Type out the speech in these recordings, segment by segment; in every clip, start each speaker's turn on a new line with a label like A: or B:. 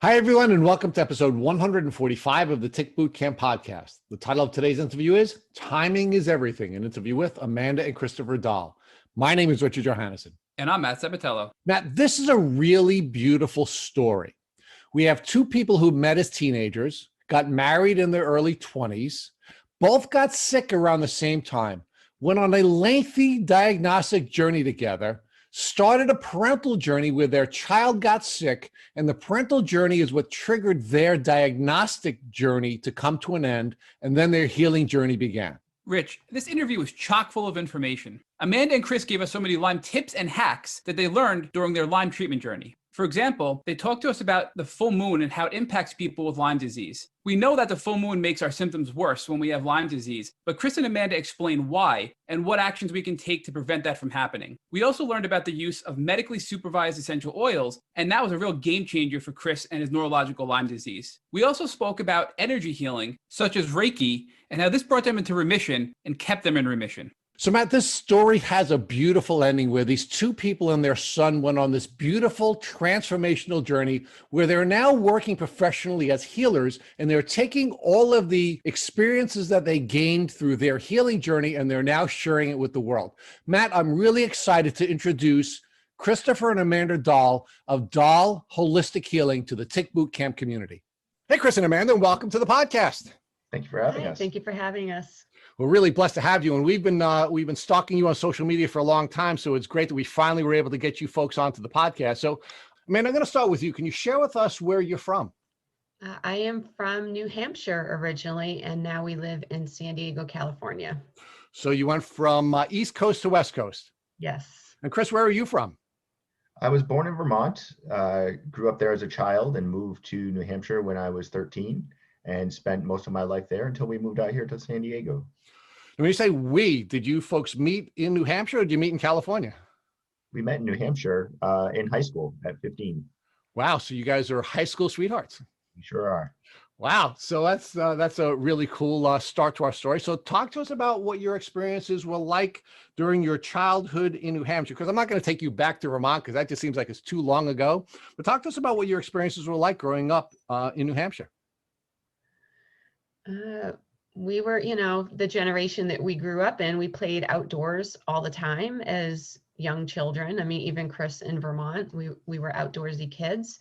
A: Hi, everyone, and welcome to episode 145 of the Tick Boot Camp podcast. The title of today's interview is Timing is Everything, an interview with Amanda and Christopher Dahl. My name is Richard Johannesson.
B: And I'm Matt Sabatello.
A: Matt, this is a really beautiful story. We have two people who met as teenagers, got married in their early 20s, both got sick around the same time, went on a lengthy diagnostic journey together, started a parental journey where their child got sick, and the parental journey is what triggered their diagnostic journey to come to an end, and then their healing journey began.
B: Rich, this interview was chock full of information. Amanda and Chris gave us so many Lyme tips and hacks that they learned during their Lyme treatment journey. For example, they talked to us about the full moon and how it impacts people with Lyme disease. We know that the full moon makes our symptoms worse when we have Lyme disease, but Chris and Amanda explain why and what actions we can take to prevent that from happening. We also learned about the use of medically supervised essential oils, and that was a real game changer for Chris and his neurological Lyme disease. We also spoke about energy healing, such as Reiki, and how this brought them into remission and kept them in remission.
A: So, Matt, this story has a beautiful ending where these two people and their son went on this beautiful transformational journey where they're now working professionally as healers, and they're taking all of the experiences that they gained through their healing journey and they're now sharing it with the world. Matt, I'm really excited to introduce Christopher and Amanda Dahl of Dahl Holistic Healing to the Tick Boot Camp community. Hey, Chris and Amanda, welcome to the podcast.
C: Thank you for having us.
D: Thank you for having us.
A: We're really blessed to have you, and we've been stalking you on social media for a long time, so it's great that we finally were able to get you folks onto the podcast. So, Amanda, I'm going to start with you. Can you share with us where you're from?
D: I am from New Hampshire originally, and now we live in San Diego, California.
A: So you went from East Coast to West Coast.
D: Yes.
A: And Chris, where are you from?
C: I was born in Vermont, grew up there as a child, and moved to New Hampshire when I was 13, and spent most of my life there until we moved out here to San Diego.
A: And when you say we, did you folks meet in New Hampshire or did you meet in California?
C: We met in New Hampshire in high school at 15.
A: Wow. So you guys are high school sweethearts.
C: We sure are.
A: Wow. So that's a really cool start to our story. So talk to us about what your experiences were like during your childhood in New Hampshire, because I'm not going to take you back to Vermont because that just seems like it's too long ago. But talk to us about what your experiences were like growing up in New Hampshire.
D: We were, the generation that we grew up in, we played outdoors all the time as young children. I mean, even Chris in Vermont, we were outdoorsy kids.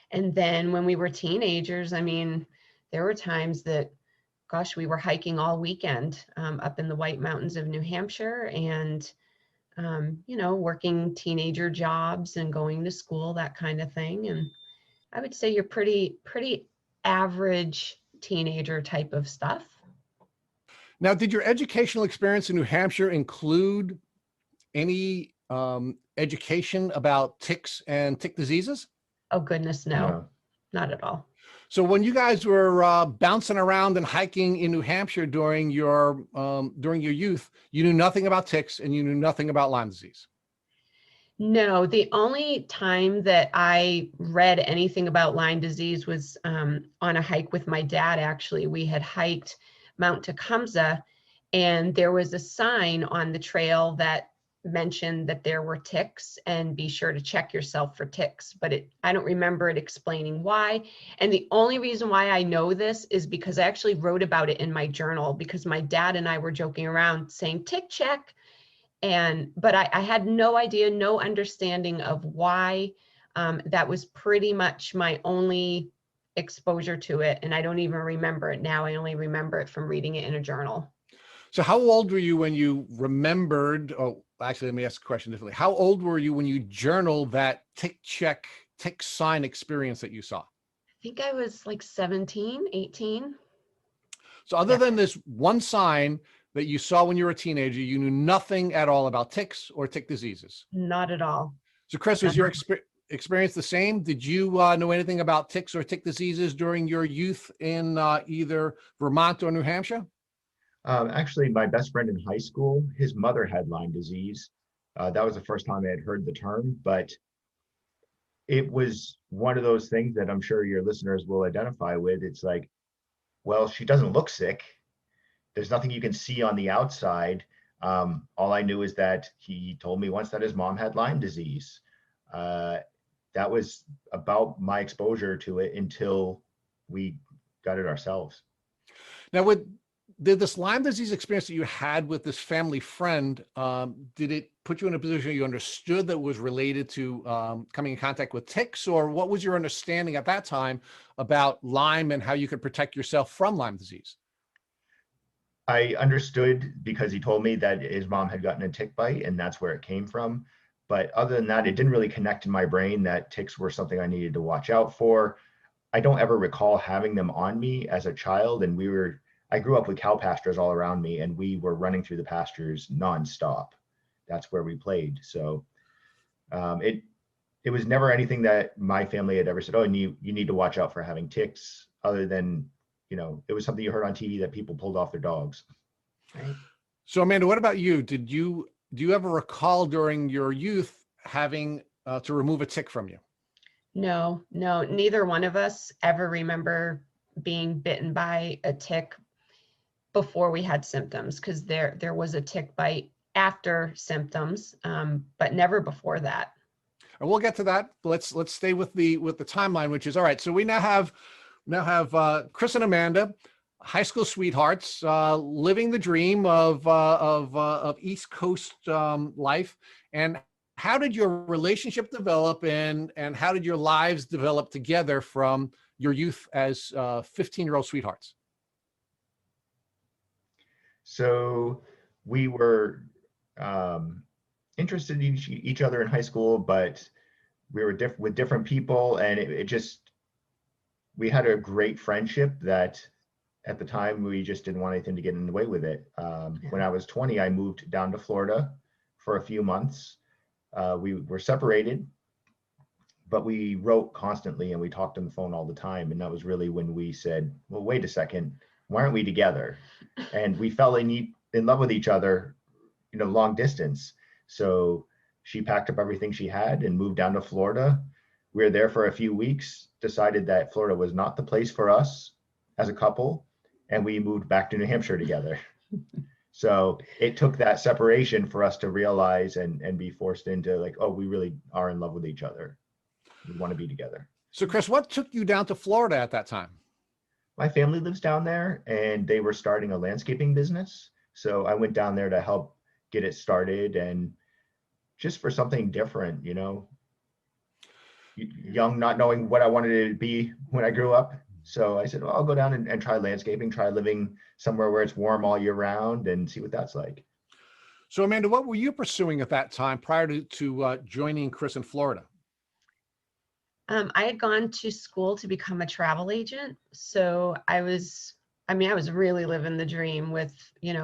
D: And then when we were teenagers, I mean, there were times that, gosh, we were hiking all weekend up in the White Mountains of New Hampshire and, working teenager jobs and going to school, that kind of thing. And I would say you're pretty average teenager type of stuff.
A: Now, did your educational experience in New Hampshire include any education about ticks and tick diseases?
D: Oh, goodness, no, not at all.
A: So when you guys were bouncing around and hiking in New Hampshire during your youth, you knew nothing about ticks and you knew nothing about Lyme disease?
D: No, the only time that I read anything about Lyme disease was on a hike with my dad, actually. We had hiked Mount Tecumseh, and there was a sign on the trail that mentioned that there were ticks and be sure to check yourself for ticks, but I don't remember it explaining why. And the only reason why I know this is because I actually wrote about it in my journal because my dad and I were joking around saying tick check. But I had no idea, no understanding of why. That was pretty much my only exposure to it. And I don't even remember it now. I only remember it from reading it in a journal.
A: So how old were you when you remembered, actually, let me ask the question differently. How old were you when you journaled that tick sign experience that you saw?
D: I think I was like 17, 18.
A: So other than this one sign that you saw when you were a teenager, you knew nothing at all about ticks or tick diseases?
D: Not at all.
A: So Chris, was your experience the same? Did you know anything about ticks or tick diseases during your youth in either Vermont or New Hampshire?
C: Actually, my best friend in high school, his mother had Lyme disease. That was the first time I had heard the term, but it was one of those things that I'm sure your listeners will identify with. It's like, well, she doesn't look sick. There's nothing you can see on the outside. All I knew is that he told me once that his mom had Lyme disease. that was about my exposure to it until we got it ourselves.
A: Now, did this Lyme disease experience that you had with this family friend, did it put you in a position you understood that was related to coming in contact with ticks, or what was your understanding at that time about Lyme and how you could protect yourself from Lyme disease?
C: I understood because he told me that his mom had gotten a tick bite and that's where it came from. But other than that, it didn't really connect in my brain that ticks were something I needed to watch out for. I don't ever recall having them on me as a child. And I grew up with cow pastures all around me, and we were running through the pastures nonstop. That's where we played. So it was never anything that my family had ever said, oh, and you need to watch out for having ticks, other than, it was something you heard on TV that people pulled off their dogs.
D: Right.
A: So Amanda, what about you? Do you ever recall during your youth having to remove a tick from you?
D: No, neither one of us ever remember being bitten by a tick before we had symptoms, because there was a tick bite after symptoms, but never before that.
A: And we'll get to that. Let's stay with the timeline, which is all right. So we now have Chris and Amanda, high school sweethearts, living the dream of East Coast life. And how did your relationship develop, and how did your lives develop together from your youth as 15-year-old sweethearts?
C: So we were interested in each other in high school, but we were with different people, and we had a great friendship that at the time we just didn't want anything to get in the way with it. When I was 20, I moved down to Florida for a few months. We were separated, but we wrote constantly and we talked on the phone all the time. And that was really when we said, well, wait a second, why aren't we together? And we fell in love with each other, long distance. So she packed up everything she had and moved down to Florida. We were there for a few weeks, decided that Florida was not the place for us as a couple, and we moved back to New Hampshire together. So it took that separation for us to realize and be forced into like, oh, we really are in love with each other. We want to be together.
A: So Chris, what took you down to Florida at that time?
C: My family lives down there, and they were starting a landscaping business. So I went down there to help get it started, and just for something different, young, not knowing what I wanted to be when I grew up. So I said, well, I'll go down and try landscaping, try living somewhere where it's warm all year round and see what that's like.
A: So Amanda, what were you pursuing at that time prior to joining Chris in Florida?
D: I had gone to school to become a travel agent. So I was really living the dream with,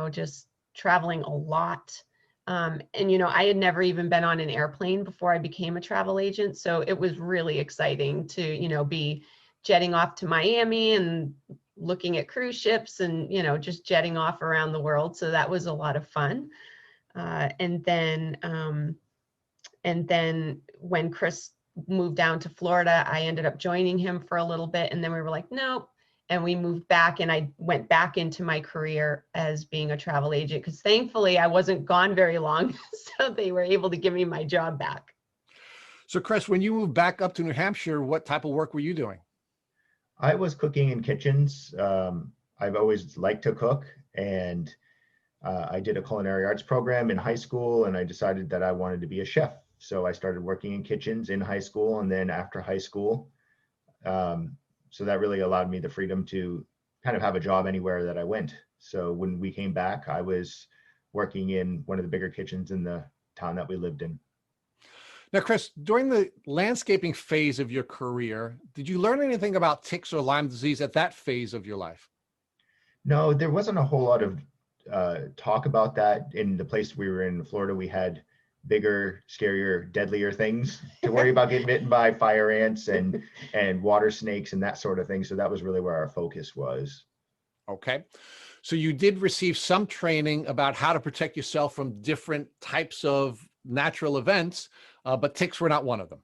D: just traveling a lot. And, I had never even been on an airplane before I became a travel agent. So it was really exciting to, be jetting off to Miami and looking at cruise ships and, just jetting off around the world. So that was a lot of fun. And then when Chris moved down to Florida, I ended up joining him for a little bit. And then we were like, nope. And we moved back, and I went back into my career as being a travel agent, because thankfully I wasn't gone very long. So they were able to give me my job back.
A: So Chris, when you moved back up to New Hampshire, what type of work were you doing?
C: I was cooking in kitchens. I've always liked to cook, and I did a culinary arts program in high school, and I decided that I wanted to be a chef. So I started working in kitchens in high school and then after high school. So that really allowed me the freedom to kind of have a job anywhere that I went. So when we came back, I was working in one of the bigger kitchens in the town that we lived in.
A: Now, Chris, during the landscaping phase of your career, did you learn anything about ticks or Lyme disease at that phase of your life?
C: No, there wasn't a whole lot of talk about that. In the place we were in Florida, we had bigger, scarier, deadlier things to worry about, getting bitten by fire ants and water snakes and that sort of thing. So that was really where our focus was.
A: Okay. So you did receive some training about how to protect yourself from different types of natural events, but ticks were not one of them.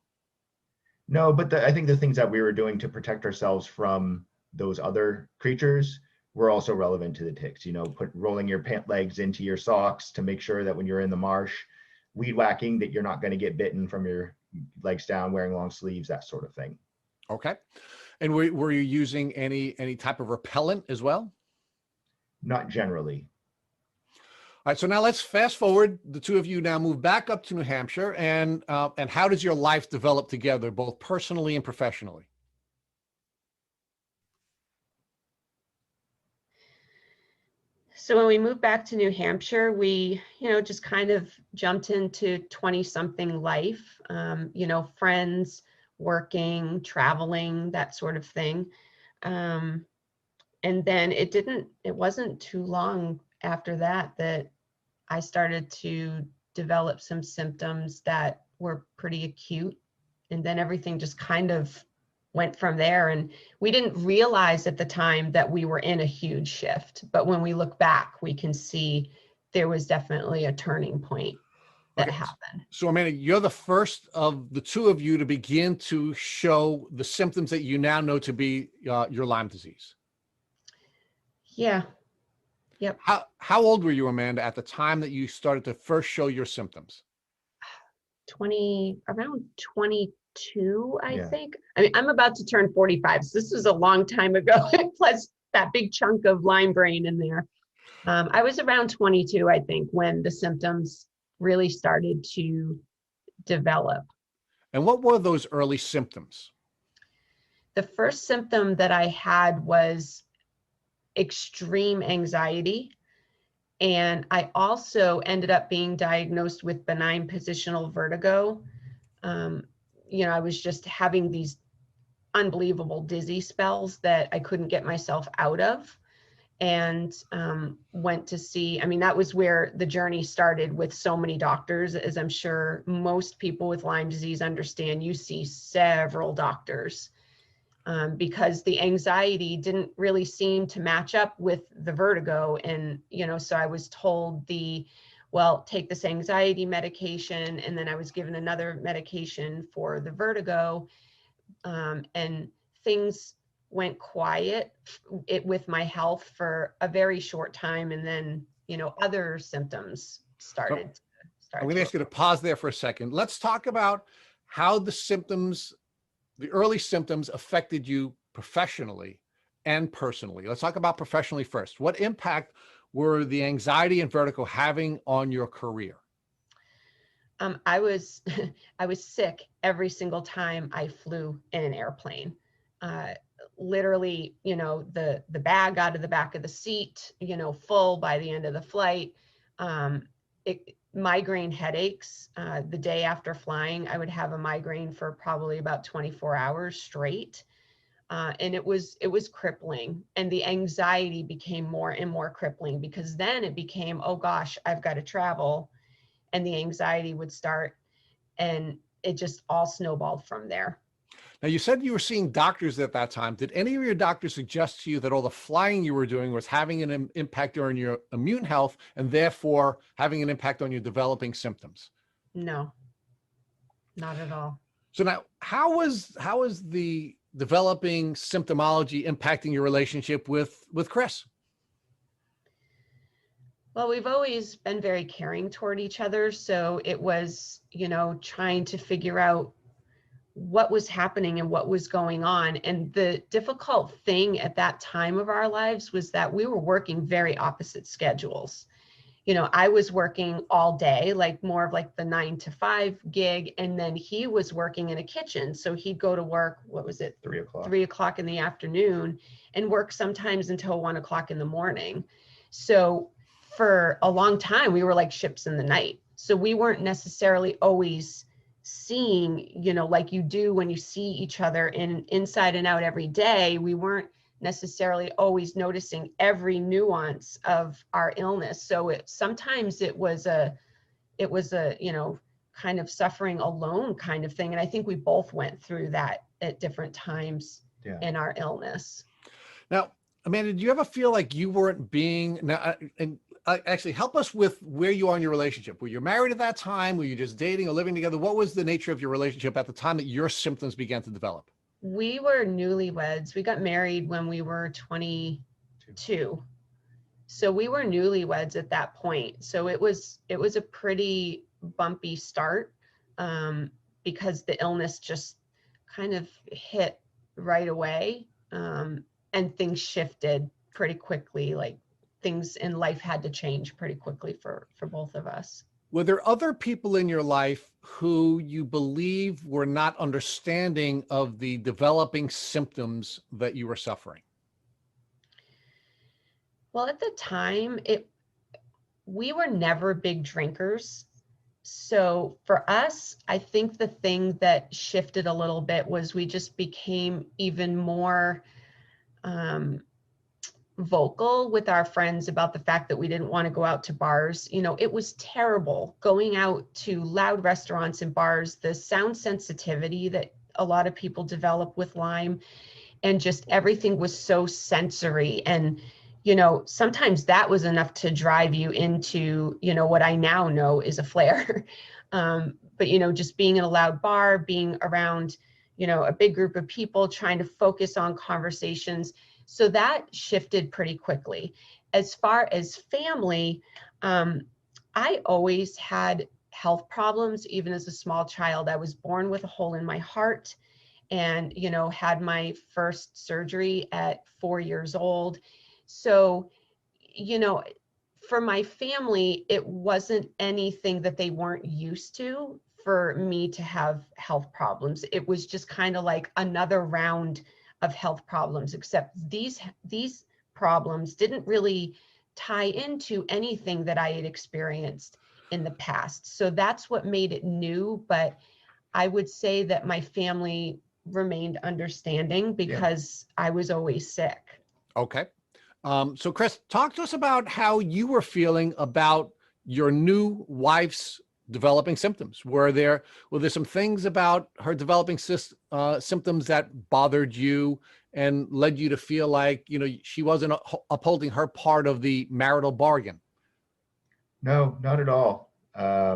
C: No, but I think the things that we were doing to protect ourselves from those other creatures were also relevant to the ticks. Rolling your pant legs into your socks to make sure that when you're in the marsh, weed whacking, that you're not going to get bitten from your legs down, wearing long sleeves, that sort of thing.
A: Okay. And were you using any type of repellent as well?
C: Not generally.
A: All right, so now let's fast forward. The two of you now move back up to New Hampshire, and how does your life develop together, both personally and professionally?
D: So when we moved back to New Hampshire, we, just kind of jumped into 20-something life, friends, working, traveling, that sort of thing. And then it wasn't too long after that I started to develop some symptoms that were pretty acute. And then everything just kind of went from there. And we didn't realize at the time that we were in a huge shift. But when we look back, we can see there was definitely a turning point that happened.
A: So Amanda, you're the first of the two of you to begin to show the symptoms that you now know to be your Lyme disease.
D: Yeah. Yep.
A: How old were you, Amanda, at the time that you started to first show your symptoms?
D: Around 22, I
C: Yeah.
D: think. I mean, I'm about to turn 45, so this was a long time ago. Plus that big chunk of Lyme brain in there. I was around 22, I think, when the symptoms really started to develop.
A: And what were those early symptoms?
D: The first symptom that I had was extreme anxiety. And I also ended up being diagnosed with benign positional vertigo. I was just having these unbelievable dizzy spells that I couldn't get myself out of, and went to see, that was where the journey started with so many doctors. As I'm sure most people with Lyme disease understand, you see several doctors. Because the anxiety didn't really seem to match up with the vertigo. And, so I was told take this anxiety medication. And then I was given another medication for the vertigo. And things went quiet with my health for a very short time. And then, other symptoms started.
A: I'm going to ask you to pause there for a second. Let's talk about how the early symptoms affected you professionally and personally. Let's talk about professionally first. What impact were the anxiety and vertigo having on your career?
D: I was sick every single time I flew in an airplane. Literally, the bag out of the back of the seat, full by the end of the flight. Migraine headaches. The day after flying, I would have a migraine for probably about 24 hours straight. And it was crippling. And the anxiety became more and more crippling, because then it became, oh gosh, I've got to travel. And the anxiety would start, and it just all snowballed from there.
A: Now, you said you were seeing doctors at that time. Did any of your doctors suggest to you that all the flying you were doing was having an impact on your immune health and therefore having an impact on your developing symptoms?
D: No, not at all.
A: So now, how was the developing symptomology impacting your relationship with Chris?
D: Well, we've always been very caring toward each other. So it was, trying to figure out what was happening and what was going on. And the difficult thing at that time of our lives was that we were working very opposite schedules. I was working all day, more of the 9 to 5 gig. And then he was working in a kitchen. So he'd go to work, 3 o'clock in the afternoon, and work sometimes until 1 o'clock in the morning. So for a long time, we were like ships in the night. So we weren't necessarily always seeing, like you do when you see each other inside and out every day. We weren't necessarily always noticing every nuance of our illness. So sometimes it was a kind of suffering alone kind of thing. And I think we both went through that at different times in our illness.
A: Now, Amanda, do you ever feel like you weren't being actually help us with where you are in your relationship? Were you married at that time? Were you just dating or living together? What was the nature of your relationship at the time that your symptoms began to develop?
D: We were newlyweds. We got married when we were 22. So we were newlyweds at that point. So it was a pretty bumpy start. because the illness just kind of hit right away, and things shifted pretty quickly. Like things in life had to change pretty quickly for both of us.
A: Were there other people in your life who you believe were not understanding of the developing symptoms that you were suffering?
D: Well, at the time, we were never big drinkers. So for us, I think the thing that shifted a little bit was we just became even more vocal with our friends about the fact that we didn't want to go out to bars. You know, it was terrible going out to loud restaurants and bars, the sound sensitivity that a lot of people develop with Lyme, and just everything was so sensory. And, you know, sometimes that was enough to drive you into, you know, what I now know is a flare. But, you know, just being in a loud bar, being around, you know, a big group of people, trying to focus on conversations. So that shifted pretty quickly. As far as family, I always had health problems, even as a small child. I was born with a hole in my heart and, you know, had my first surgery at 4 years old. So, you know, for my family, it wasn't anything that they weren't used to for me to have health problems. It was just kind of like another round of health problems, except these problems didn't really tie into anything that I had experienced in the past. So that's what made it new. But I would say that my family remained understanding because I was always sick.
A: Okay. So Chris, talk to us about how you were feeling about your new wife's developing symptoms. Were there some things about her developing symptoms that bothered you and led you to feel like, you know, she wasn't upholding her part of the marital bargain?
C: No, not at all. I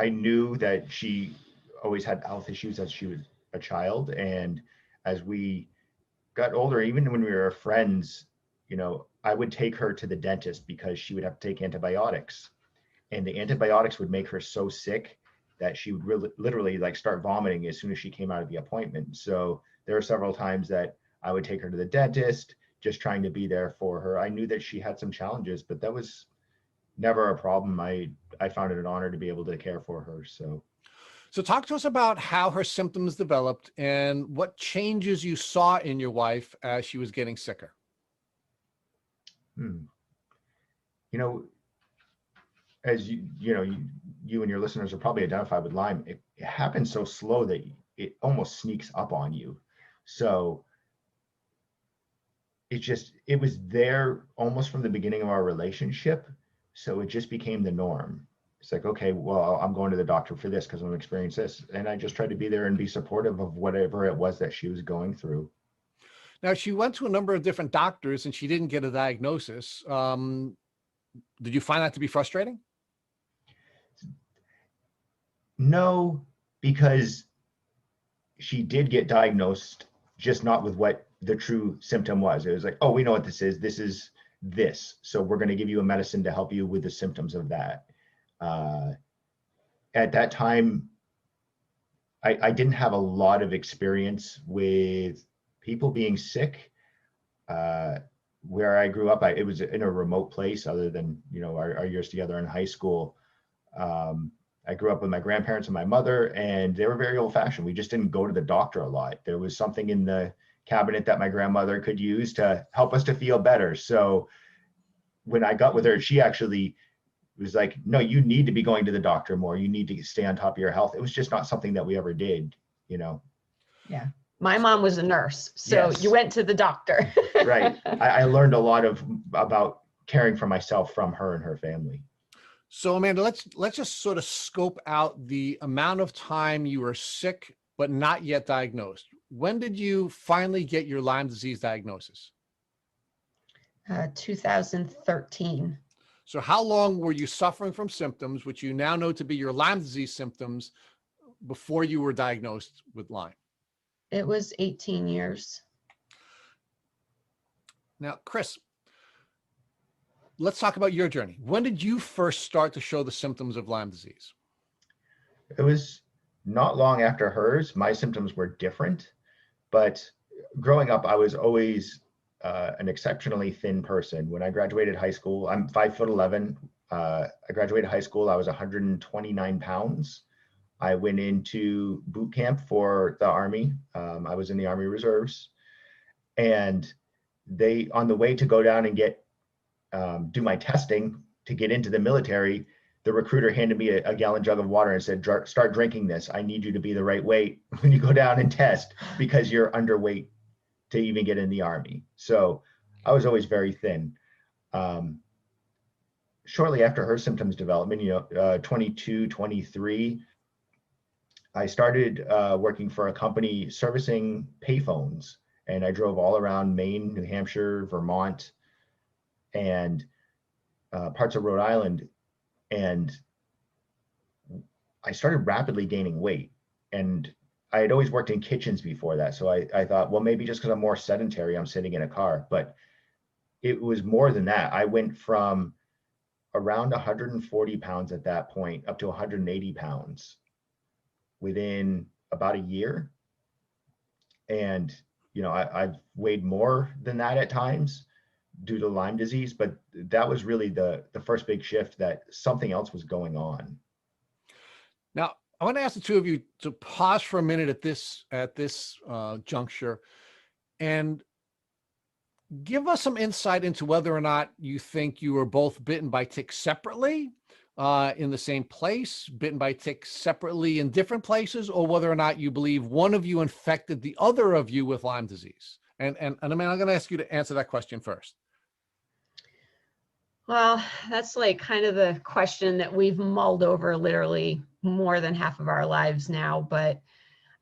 C: knew that she always had health issues as she was a child. And as we got older, even when we were friends, you know, I would take her to the dentist because she would have to take antibiotics. And the antibiotics would make her so sick that she would literally like start vomiting as soon as she came out of the appointment. So there were several times that I would take her to the dentist, just trying to be there for her. I knew that she had some challenges, but that was never a problem. I found it an honor to be able to care for her.
A: So talk to us about how her symptoms developed and what changes you saw in your wife as she was getting sicker.
C: You know, as you know, you and your listeners are probably identified with Lyme. It happens so slow that it almost sneaks up on you. So it was there almost from the beginning of our relationship. So it just became the norm. It's like, okay, well, I'm going to the doctor for this because I'm experiencing this. And I just tried to be there and be supportive of whatever it was that she was going through.
A: Now, she went to a number of different doctors and she didn't get a diagnosis. Did you find that to be frustrating?
C: No, because she did get diagnosed, just not with what the true symptom was. It was like, oh, we know what this is. This is this. So we're going to give you a medicine to help you with the symptoms of that. At that time, I didn't have a lot of experience with people being sick. Where I grew up, it was in a remote place other than, you know, our years together in high school. I grew up with my grandparents and my mother, and they were very old fashioned. We just didn't go to the doctor a lot. There was something in the cabinet that my grandmother could use to help us to feel better. So when I got with her, she actually was like, no, you need to be going to the doctor more. You need to stay on top of your health. It was just not something that we ever did, you know?
D: Yeah. My mom was a nurse, so
C: Yes.
D: You went to the doctor.
C: Right. I learned a lot about caring for myself from her and her family.
A: So Amanda, let's just sort of scope out the amount of time you were sick, but not yet diagnosed. When did you finally get your Lyme disease diagnosis?
D: 2013.
A: So how long were you suffering from symptoms, which you now know to be your Lyme disease symptoms, before you were diagnosed with Lyme?
D: It was 18 years.
A: Now, Chris, let's talk about your journey. When did you first start to show the symptoms of Lyme disease?
C: It was not long after hers. My symptoms were different, but growing up, I was always an exceptionally thin person. When I graduated high school, I'm 5'11". I graduated high school, I was 129 pounds. I went into boot camp for the Army. I was in the Army Reserves, and on the way to go down and do my testing to get into the military, the recruiter handed me a gallon jug of water and said, start drinking this. I need you to be the right weight when you go down and test, because you're underweight to even get in the Army. So I was always very thin. Shortly after her symptoms development, 22, 23, I started working for a company servicing payphones, and I drove all around Maine, New Hampshire, Vermont, and parts of Rhode Island. And I started rapidly gaining weight. And I had always worked in kitchens before that. So I thought, well, maybe just because I'm more sedentary, I'm sitting in a car. But it was more than that. I went from around 140 pounds at that point up to 180 pounds within about a year. And, I've weighed more than that at times due to Lyme disease, but that was really the first big shift, that something else was going on.
A: Now, I want to ask the two of you to pause for a minute at this juncture and give us some insight into whether or not you think you were both bitten by ticks separately in the same place, bitten by ticks separately in different places, or whether or not you believe one of you infected the other of you with Lyme disease. And I mean, I'm going to ask you to answer that question first.
D: Well, that's like kind of the question that we've mulled over literally more than half of our lives now. But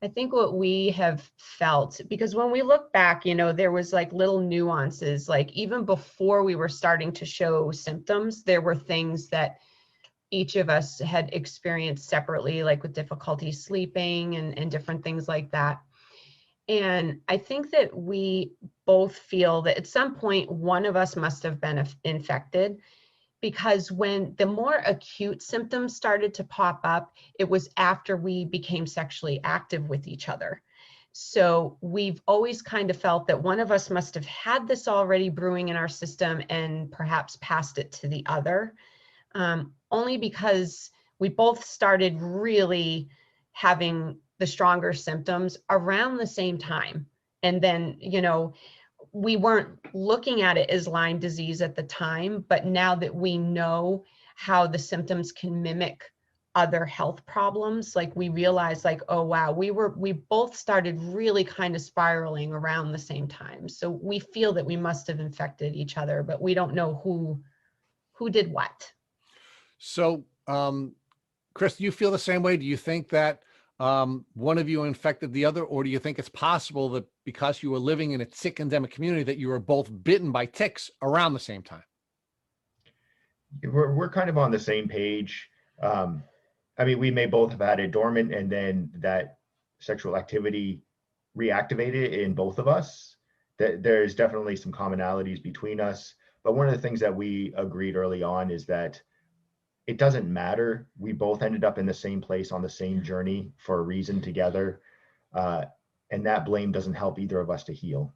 D: I think what we have felt, because when we look back, there was like little nuances, like even before we were starting to show symptoms, there were things that each of us had experienced separately, like with difficulty sleeping and different things like that. And I think that we both feel that at some point, one of us must have been infected, because when the more acute symptoms started to pop up, it was after we became sexually active with each other. So we've always kind of felt that one of us must have had this already brewing in our system and perhaps passed it to the other, only because we both started really having the stronger symptoms around the same time. And then, we weren't looking at it as Lyme disease at the time, but now that we know how the symptoms can mimic other health problems, like we realized, like, oh wow, we both started really kind of spiraling around the same time. So we feel that we must have infected each other, but we don't know who did what.
A: So, Chris, do you feel the same way? Do you think that one of you infected the other, or do you think it's possible that because you were living in a tick endemic community that you were both bitten by ticks around the same time?
C: We're kind of on the same page. I mean, we may both have had it dormant, and then that sexual activity reactivated in both of us. There's definitely some commonalities between us. But one of the things that we agreed early on is that it doesn't matter. We both ended up in the same place on the same journey for a reason together. And that blame doesn't help either of us to heal.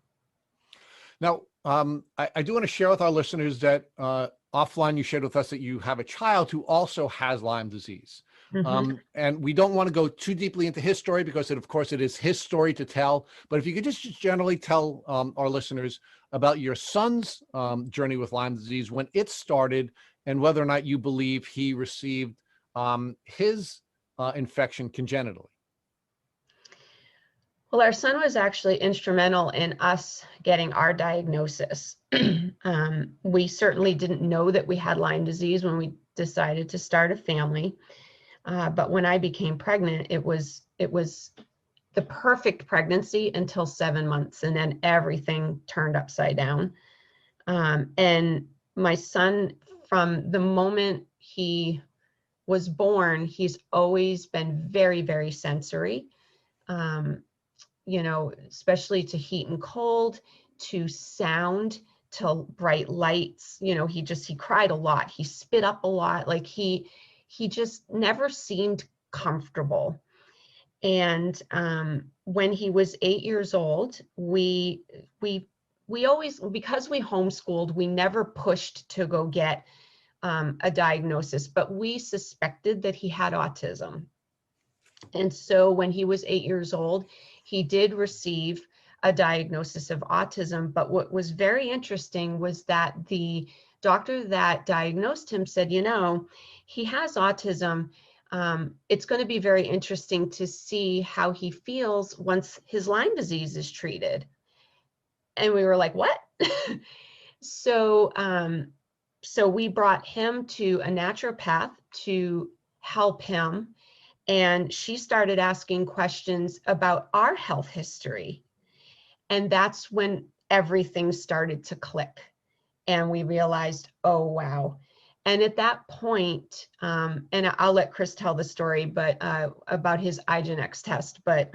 A: Now, I do want to share with our listeners that offline you shared with us that you have a child who also has Lyme disease.
D: Mm-hmm.
A: And we don't want to go too deeply into his story because, of course, it is his story to tell. But if you could just generally tell our listeners about your son's journey with Lyme disease, when it started, and whether or not you believe he received his infection congenitally.
D: Well, our son was actually instrumental in us getting our diagnosis. We certainly didn't know that we had Lyme disease when we decided to start a family. But when I became pregnant, it was the perfect pregnancy until 7 months, and then everything turned upside down. And my son, from the moment he was born, he's always been very, very sensory, especially to heat and cold, to sound, to bright lights. He cried a lot. He spit up a lot. Like he just never seemed comfortable. And when he was 8 years old, we always, because we homeschooled, we never pushed to go get a diagnosis, but we suspected that he had autism. And so when he was 8 years old, he did receive a diagnosis of autism. But what was very interesting was that the doctor that diagnosed him said, you know, he has autism. It's going to be very interesting to see how he feels once his Lyme disease is treated. And we were like, what? So, so we brought him to a naturopath to help him. And she started asking questions about our health history. And that's when everything started to click. And we realized, oh, wow. And at that point, and I'll let Chris tell the story, but about his IGeneX test, but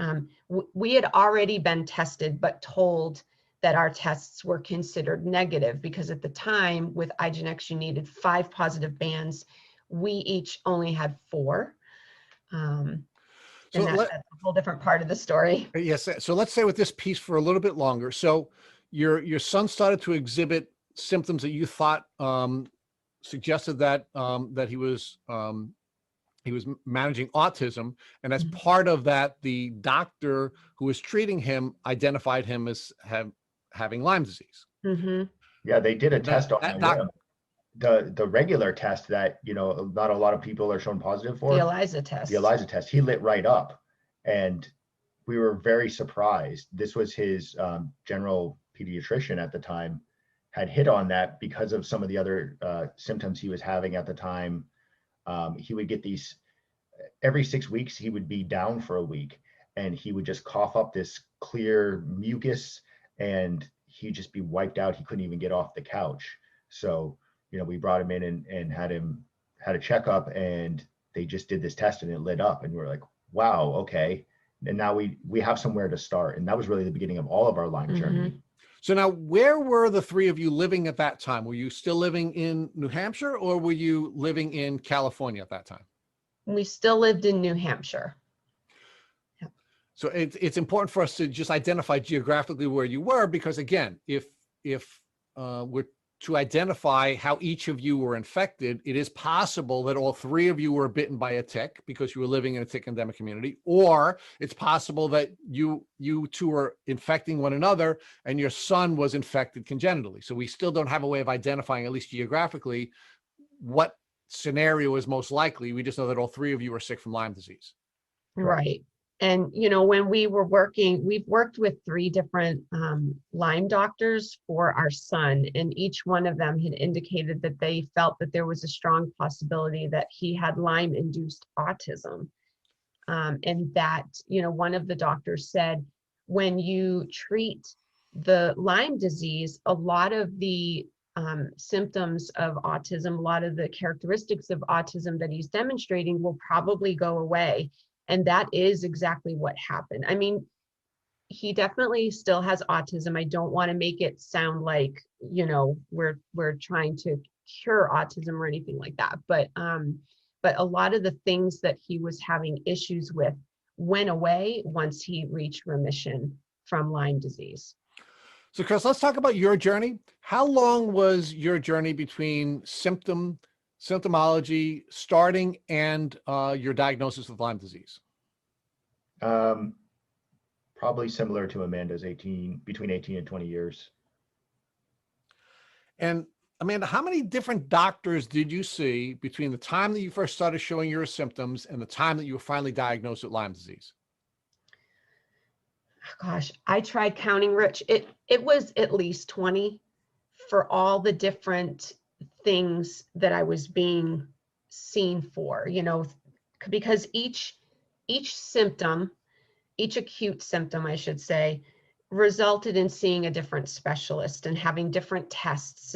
D: we had already been tested, but told that our tests were considered negative, because at the time with IGeneX, you needed 5 positive bands. We each only had 4. And that's a whole different part of the story.
A: Yes. So let's stay with this piece for a little bit longer. So your son started to exhibit symptoms that you thought suggested that that he was managing autism, and as part of that, the doctor who was treating him identified him as having Lyme disease.
D: Mm-hmm.
C: Yeah, they did a test on him. The regular test that, you know, not a lot of people are shown positive for.
D: The ELISA test.
C: The ELISA test. He lit right up, and we were very surprised. This was his general pediatrician at the time, had hit on that because of some of the other symptoms he was having at the time. He would get these every 6 weeks. He would be down for a week, and he would just cough up this clear mucus, and he'd just be wiped out. He couldn't even get off the couch. So, you know, we brought him in and had a checkup, and they just did this test and it lit up, and we were like, wow, okay. And now we have somewhere to start. And that was really the beginning of all of our Lyme journey.
A: So now, where were the 3 of you living at that time? Were you still living in New Hampshire, or were you living in California at that time? We
D: still lived in New Hampshire.
A: So it's important for us to just identify geographically where you were, because again, if we're to identify how each of you were infected, it is possible that all 3 of you were bitten by a tick because you were living in a tick endemic community, or it's possible that you 2 were infecting one another and your son was infected congenitally. So we still don't have a way of identifying, at least geographically, what scenario is most likely. We just know that all 3 of you are sick from Lyme disease.
D: Right. And, you know, when we were working, we've worked with 3 different Lyme doctors for our son, and each one of them had indicated that they felt that there was a strong possibility that he had Lyme-induced autism. And that, you know, one of the doctors said, when you treat the Lyme disease, a lot of the symptoms of autism, a lot of the characteristics of autism that he's demonstrating will probably go away. And that is exactly what happened. I mean, he definitely still has autism. I don't want to make it sound like, you know, we're trying to cure autism or anything like that. But a lot of the things that he was having issues with went away once he reached remission from Lyme disease.
A: So Chris, let's talk about your journey. How long was your journey between symptomology starting and your diagnosis of Lyme disease?
C: Probably similar to Amanda's, between 18 and 20 years.
A: And Amanda, how many different doctors did you see between the time that you first started showing your symptoms and the time that you were finally diagnosed with Lyme disease?
D: Gosh, I tried counting, Rich. It was at least 20 for all the different things that I was being seen for, you know, because each symptom, each acute symptom, I should say, resulted in seeing a different specialist and having different tests,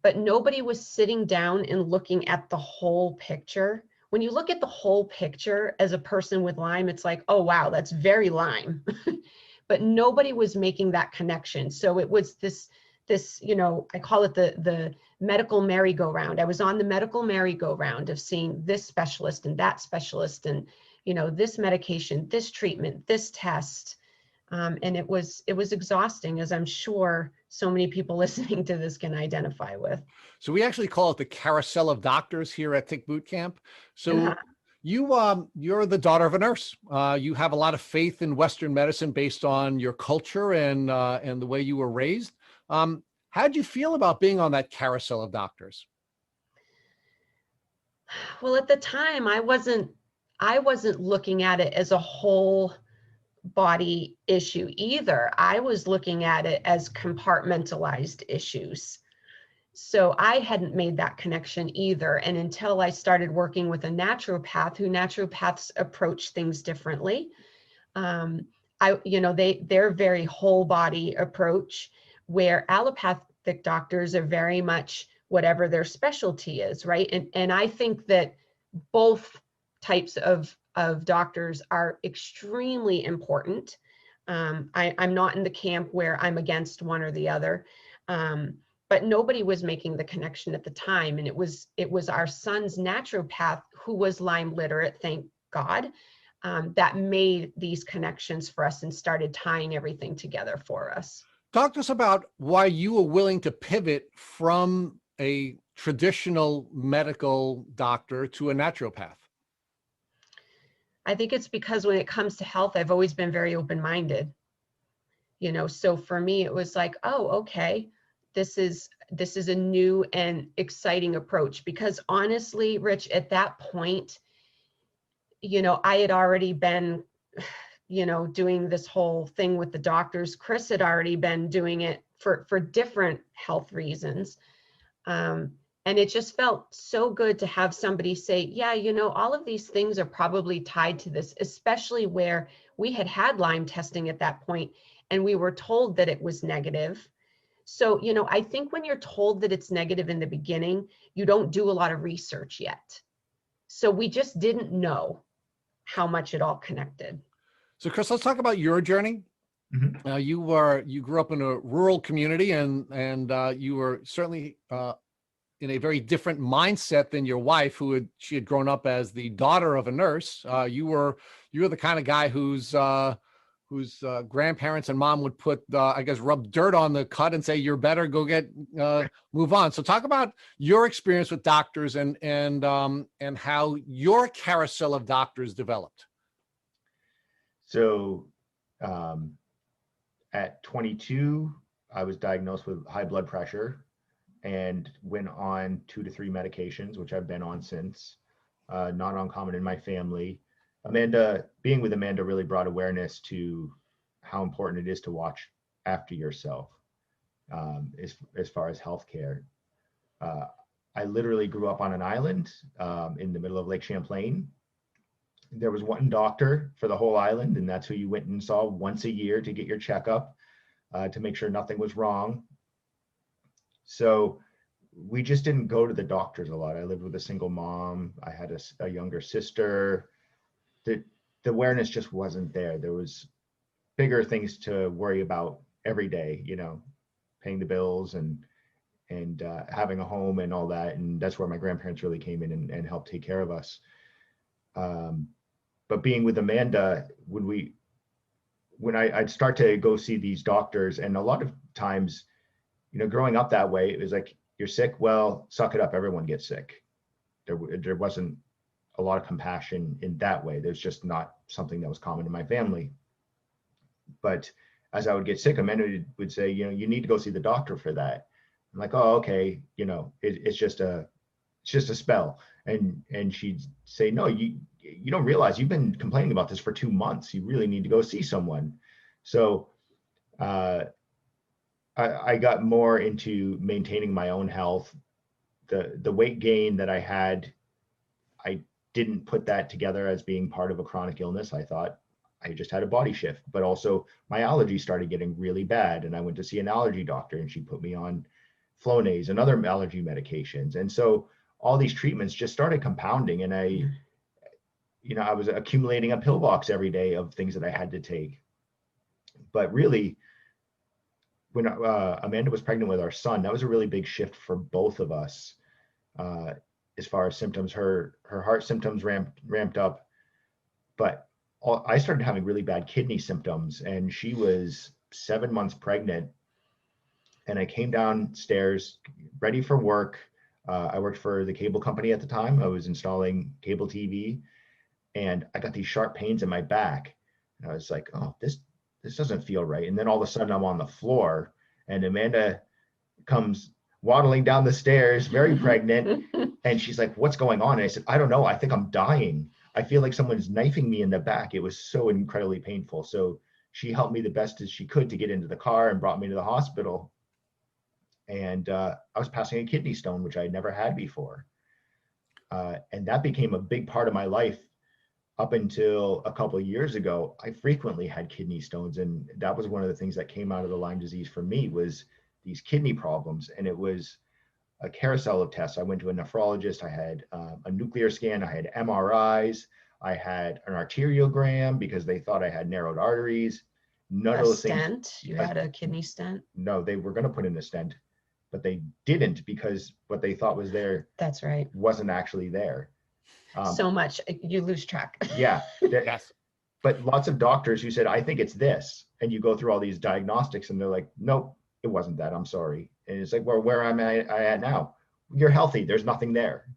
D: but nobody was sitting down and looking at the whole picture. When you look at the whole picture as a person with Lyme, it's like, oh, wow, that's very Lyme. But nobody was making that connection. So it was this, you know, I call it the medical merry-go-round. I was on the medical merry-go-round of seeing this specialist and that specialist. And, this medication, this treatment, this test. And it was exhausting, as I'm sure so many people listening to this can identify with.
A: So we actually call it the carousel of doctors here at Tick Boot Camp. So you're the daughter of a nurse. You have a lot of faith in Western medicine based on your culture and the way you were raised. How'd you feel about being on that carousel of doctors?
D: Well, at the time, I wasn't looking at it as a whole body issue either. I was looking at it as compartmentalized issues. So I hadn't made that connection either. And until I started working with a naturopath, who naturopaths approach things differently. They're very whole body approach, where allopathic doctors are very much whatever their specialty is, right? And I think that both types of doctors are extremely important. I'm not in the camp where I'm against one or the other, but nobody was making the connection at the time. And it was our son's naturopath, who was Lyme literate, thank God, that made these connections for us and started tying everything together for us.
A: Talk to us about why you were willing to pivot from a traditional medical doctor to a naturopath.
D: I think it's because when it comes to health, I've always been very open-minded. So for me, it was like, oh, okay, this is a new and exciting approach. Because honestly, Rich, at that point, I had already been, doing this whole thing with the doctors. Chris had already been doing it for different health reasons. And it just felt so good to have somebody say, yeah, all of these things are probably tied to this, especially where we had Lyme testing at that point and we were told that it was negative. So, I think when you're told that it's negative in the beginning, you don't do a lot of research yet. So we just didn't know how much it all connected.
A: So Chris, let's talk about your journey.
C: Mhm.
A: You grew up in a rural community and you were certainly in a very different mindset than your wife, she had grown up as the daughter of a nurse. You were the kind of guy whose grandparents and mom would put, rub dirt on the cut and say, "You're better, go move on." So talk about your experience with doctors and how your carousel of doctors developed.
C: So at 22, I was diagnosed with high blood pressure and went on 2 to 3 medications, which I've been on since. Not uncommon in my family. Being with Amanda really brought awareness to how important it is to watch after yourself as far as healthcare. I literally grew up on an island in the middle of Lake Champlain. There was one doctor for the whole island, and that's who you went and saw once a year to get your checkup to make sure nothing was wrong. So we just didn't go to the doctors a lot. I lived with a single mom. I had a younger sister. The awareness just wasn't there. There was bigger things to worry about every day, paying the bills and having a home and all that. And that's where my grandparents really came in and helped take care of us. But being with Amanda, when I'd start to go see these doctors, and a lot of times, growing up that way, it was like, you're sick, well, suck it up, everyone gets sick. There wasn't a lot of compassion in that way. There's just not something that was common in my family. But as I would get sick, Amanda would say, you need to go see the doctor for that. I'm like, oh, okay, it's just a spell. And she'd say, no, you don't realize you've been complaining about this for 2 months. You really need to go see someone. So I got more into maintaining my own health. The weight gain that I had, I didn't put that together as being part of a chronic illness. I thought I just had a body shift, but also my allergies started getting really bad. And I went to see an allergy doctor and she put me on Flonase and other allergy medications. And so all these treatments just started compounding, and I was accumulating a pill box every day of things that I had to take. But really, when Amanda was pregnant with our son, that was a really big shift for both of us. As far as symptoms, her heart symptoms ramped up, but I started having really bad kidney symptoms, and she was 7 months pregnant. And I came downstairs ready for work. I worked for the cable company at the time. I was installing cable TV, and I got these sharp pains in my back. And I was like, oh, this doesn't feel right. And then all of a sudden I'm on the floor, and Amanda comes waddling down the stairs, very pregnant. And she's like, what's going on? And I said, I don't know. I think I'm dying. I feel like someone's knifing me in the back. It was so incredibly painful. So she helped me the best as she could to get into the car and brought me to the hospital. And I was passing a kidney stone, which I had never had before. And that became a big part of my life up until a couple of years ago. I frequently had kidney stones. And that was one of the things that came out of the Lyme disease for me, was these kidney problems. And it was a carousel of tests. I went to a nephrologist. I had a nuclear scan. I had MRIs. I had an arteriogram because they thought I had narrowed arteries. None of those things.
D: Stent? You had a kidney stent?
C: No, they were going to put in a stent, but they didn't, because what they thought was there,
D: That's right.
C: wasn't actually there.
D: So much, you lose track.
C: Yeah.
A: Yes.
C: But lots of doctors who said, I think it's this. And you go through all these diagnostics and they're like, nope, it wasn't that. I'm sorry. And it's like, well, where am I at now? You're healthy. There's nothing there.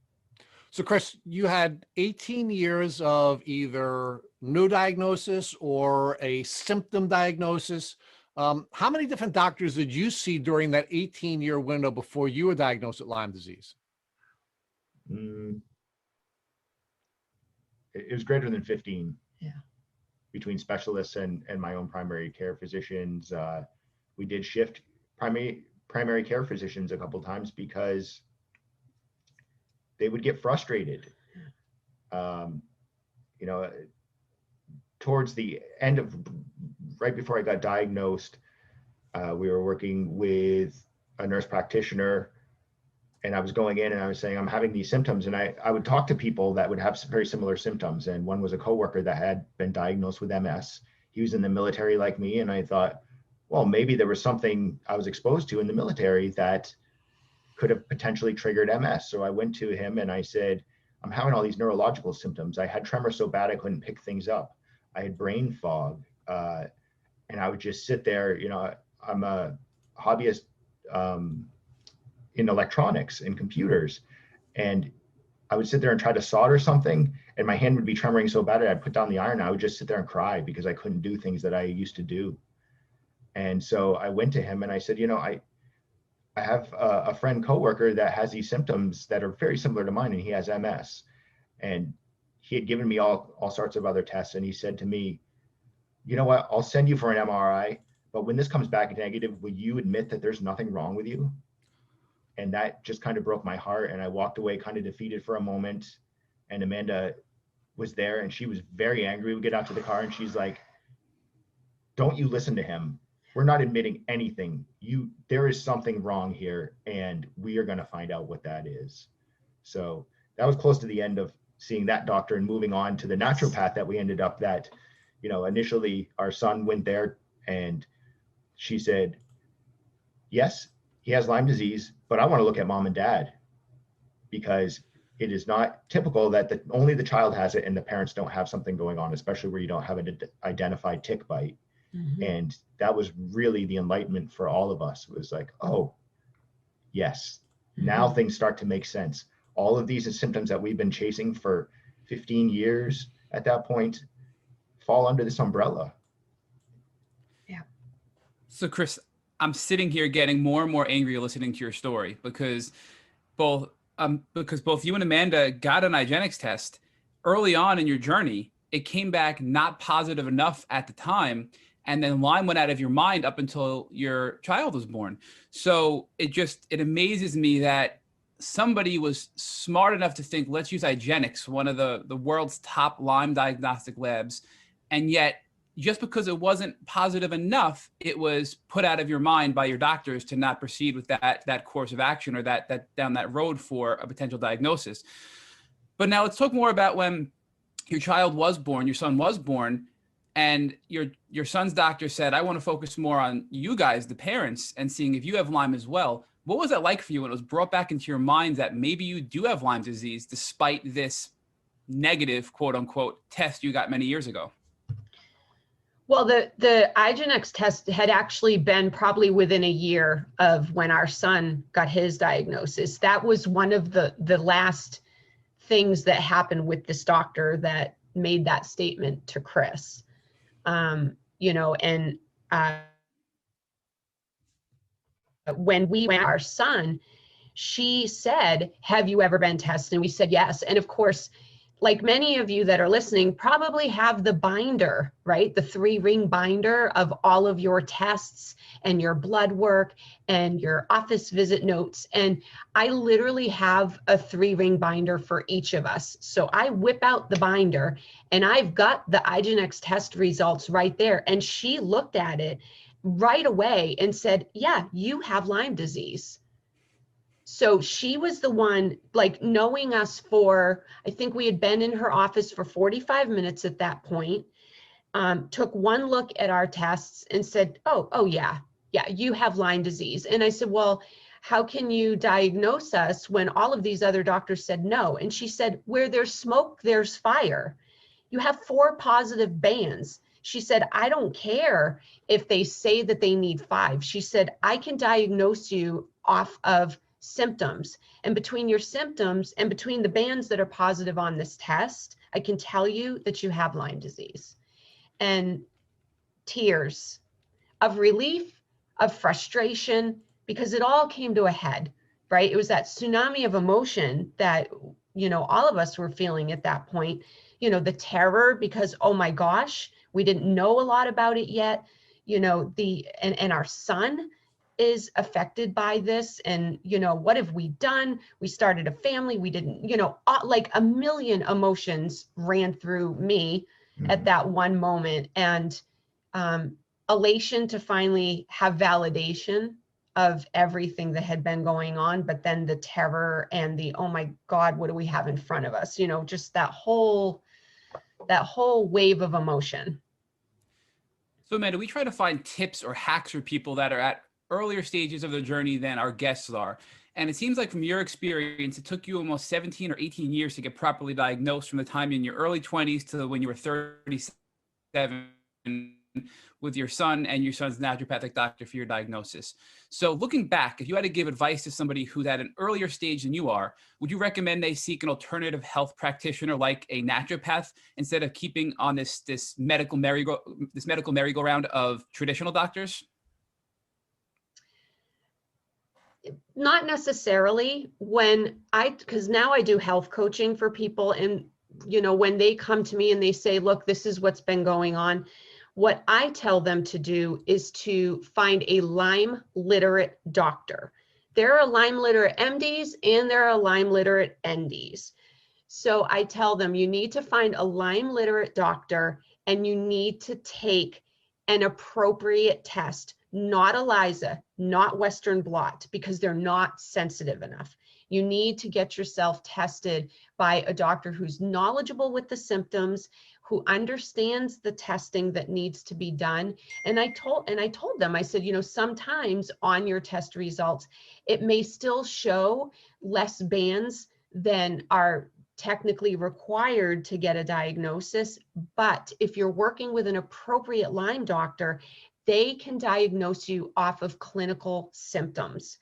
A: So Chris, you had 18 years of either no diagnosis or a symptom diagnosis. How many different doctors did you see during that 18-year window before you were diagnosed with Lyme disease?
C: It was greater than 15.
D: Yeah.
C: Between specialists and my own primary care physicians. We did shift primary care physicians a couple of times because they would get frustrated. Towards the end of, right before I got diagnosed, we were working with a nurse practitioner, and I was going in and I was saying, I'm having these symptoms. And I would talk to people that would have very similar symptoms. And one was a coworker that had been diagnosed with MS. He was in the military like me. And I thought, well, maybe there was something I was exposed to in the military that could have potentially triggered MS. So I went to him and I said, I'm having all these neurological symptoms. I had tremor so bad I couldn't pick things up. I had brain fog. And I would just sit there, I'm a hobbyist in electronics and computers. And I would sit there and try to solder something, and my hand would be tremoring so bad that I'd put down the iron. I would just sit there and cry because I couldn't do things that I used to do. And so I went to him and I said, I have a friend coworker that has these symptoms that are very similar to mine, and he has MS. And he had given me all sorts of other tests. And he said to me, you know what, I'll send you for an MRI, but when this comes back negative, will you admit that there's nothing wrong with you? And that just kind of broke my heart. And I walked away kind of defeated for a moment. And Amanda was there and she was very angry. We get out to the car and she's like, don't you listen to him. We're not admitting anything. There is something wrong here, and we are going to find out what that is. So that was close to the end of seeing that doctor and moving on to the naturopath that we ended up that, initially our son went there and she said, yes, he has Lyme disease, but I want to look at mom and dad, because it is not typical that only the child has it and the parents don't have something going on, especially where you don't have an identified tick bite. Mm-hmm. And that was really the enlightenment for all of us. It was like, oh, yes, now things start to make sense. All of these symptoms that we've been chasing for 15 years at that point fall under this umbrella.
D: Yeah.
B: So Chris, I'm sitting here getting more and more angry listening to your story, because both you and Amanda got an IGeneX test early on in your journey. It came back not positive enough at the time, and then Lyme went out of your mind up until your child was born. So it amazes me that somebody was smart enough to think, let's use IGeneX, one of the world's top Lyme diagnostic labs, and yet just because it wasn't positive enough, it was put out of your mind by your doctors to not proceed with that course of action, or that down that road for a potential diagnosis. But now let's talk more about when your child was born, your son was born, and your son's doctor said, I want to focus more on you guys, the parents, and seeing if you have Lyme as well. What was that like for you when it was brought back into your mind that maybe you do have Lyme disease, despite this negative, quote unquote, test you got many years ago?
D: Well, the IGeneX test had actually been probably within a year of when our son got his diagnosis. That was one of the last things that happened with this doctor that made that statement to Chris. You know, and when we went our son, she said, "Have you ever been tested?" And we said yes. And of course, like many of you that are listening, probably have the binder, right? The 3-ring binder of all of your tests and your blood work and your office visit notes. And I literally have a 3-ring binder for each of us. So I whip out the binder and I've got the IGeneX test results right there. And she looked at it right away and said, "Yeah, you have Lyme disease." So she was the one, like, knowing us for, I think we had been in her office for 45 minutes at that point, took one look at our tests and said, oh yeah, you have Lyme disease. And I said, "Well, how can you diagnose us when all of these other doctors said no?" And she said, "Where there's smoke, there's fire. You have 4 positive bands." She said, "I don't care if they say that they need 5. She said, "I can diagnose you off of symptoms. And between your symptoms and between the bands that are positive on this test, I can tell you that you have Lyme disease." And tears of relief, of frustration, because it all came to a head, right? It was that tsunami of emotion that, you know, all of us were feeling at that point. You know, the terror because, oh my gosh, we didn't know a lot about it yet. You know, and our son is affected by this, and you know, what have we done? We started a family, we didn't, you know, like a million emotions ran through me at that one moment. And elation to finally have validation of everything that had been going on, but then the terror and the, oh my God, what do we have in front of us? You know, just that whole wave of emotion.
B: So Amanda, we try to find tips or hacks for people that are at earlier stages of their journey than our guests are. And it seems like from your experience, it took you almost 17 or 18 years to get properly diagnosed, from the time in your early 20s to when you were 37 with your son and your son's naturopathic doctor for your diagnosis. So looking back, if you had to give advice to somebody who's at an earlier stage than you are, would you recommend they seek an alternative health practitioner like a naturopath instead of keeping on this medical merry-go-round of traditional doctors?
D: Not necessarily. Because now I do health coaching for people, and you know, when they come to me and they say, "Look, this is what's been going on," what I tell them to do is to find a Lyme literate doctor. There are Lyme literate MDs and there are Lyme literate NDs. So I tell them, you need to find a Lyme literate doctor and you need to take an appropriate test, not ELISA, not Western blot, because they're not sensitive enough. You need to get yourself tested by a doctor who's knowledgeable with the symptoms, who understands the testing that needs to be done. And I told them, I said, you know, sometimes on your test results, it may still show less bands than are technically required to get a diagnosis. But if you're working with an appropriate Lyme doctor, they can diagnose you off of clinical symptoms.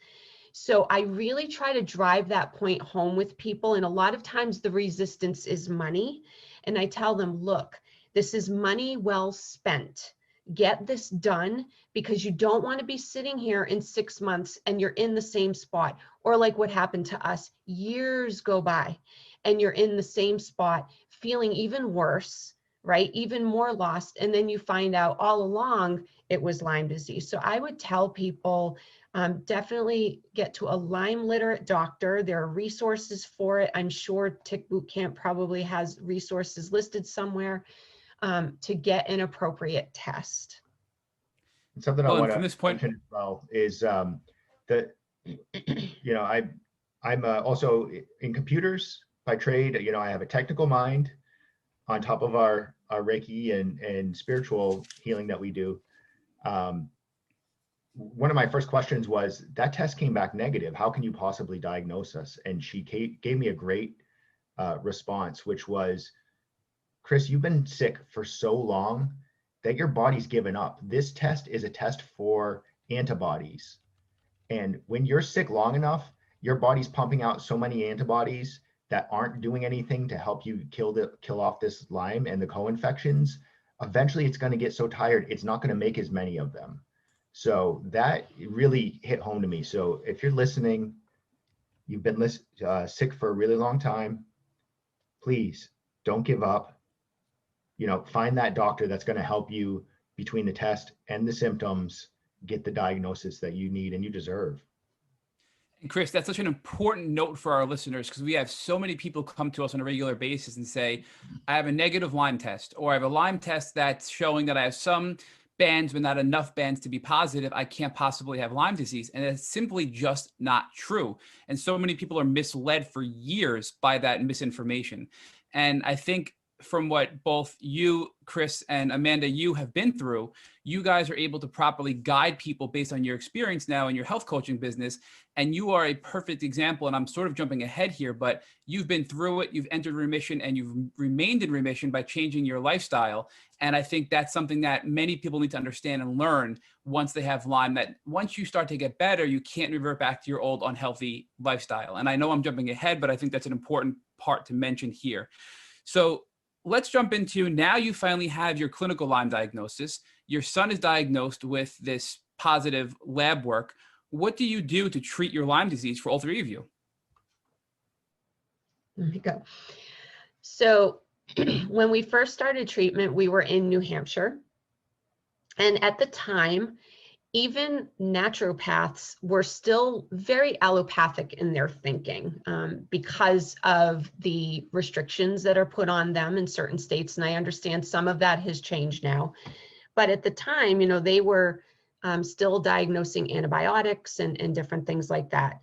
D: So I really try to drive that point home with people. And a lot of times the resistance is money. And I tell them, look, this is money well spent. Get this done, because you don't want to be sitting here in 6 months and you're in the same spot. Or like what happened to us, years go by and you're in the same spot, feeling even worse, right? Even more lost. And then you find out all along it was Lyme disease. So I would tell people, definitely get to a Lyme literate doctor. There are resources for it. I'm sure Tick Boot Camp probably has resources listed somewhere to get an appropriate test.
C: Something I want
B: from
C: to
B: this point,
C: mention as well is that, you know, I'm also in computers by trade. You know, I have a technical mind on top of our Reiki and spiritual healing that we do. One of my first questions was, that test came back negative. How can you possibly diagnose us? And she gave me a great response, which was, Chris, you've been sick for so long that your body's given up. This test is a test for antibodies. And when you're sick long enough, your body's pumping out so many antibodies that aren't doing anything to help you kill off this Lyme and the co-infections. Eventually it's going to get so tired, it's not going to make as many of them. So that really hit home to me. So if you're listening, you've been sick for a really long time, please don't give up. Find that doctor that's going to help you between the test and the symptoms, get the diagnosis that you need and you deserve.
B: And Chris, that's such an important note for our listeners, because we have so many people come to us on a regular basis and say, I have a negative Lyme test, or I have a Lyme test that's showing that I have some bands, but not enough bands to be positive. I can't possibly have Lyme disease. And it's simply just not true. And so many people are misled for years by that misinformation. And I think from what both you, Chris, and Amanda, you have been through, you guys are able to properly guide people based on your experience now in your health coaching business. And you are a perfect example. And I'm sort of jumping ahead here, but you've been through it, you've entered remission, and you've remained in remission by changing your lifestyle. And I think that's something that many people need to understand and learn once they have Lyme, that once you start to get better, you can't revert back to your old unhealthy lifestyle. And I know I'm jumping ahead, but I think that's an important part to mention here. So let's jump into, now you finally have your clinical Lyme diagnosis. Your son is diagnosed with this positive lab work. What do you do to treat your Lyme disease for all three of you?
D: There we go. So when we first started treatment, we were in New Hampshire. And at the time, even naturopaths were still very allopathic in their thinking because of the restrictions that are put on them in certain states. And I understand some of that has changed now. But at the time, they were still diagnosing antibiotics and different things like that.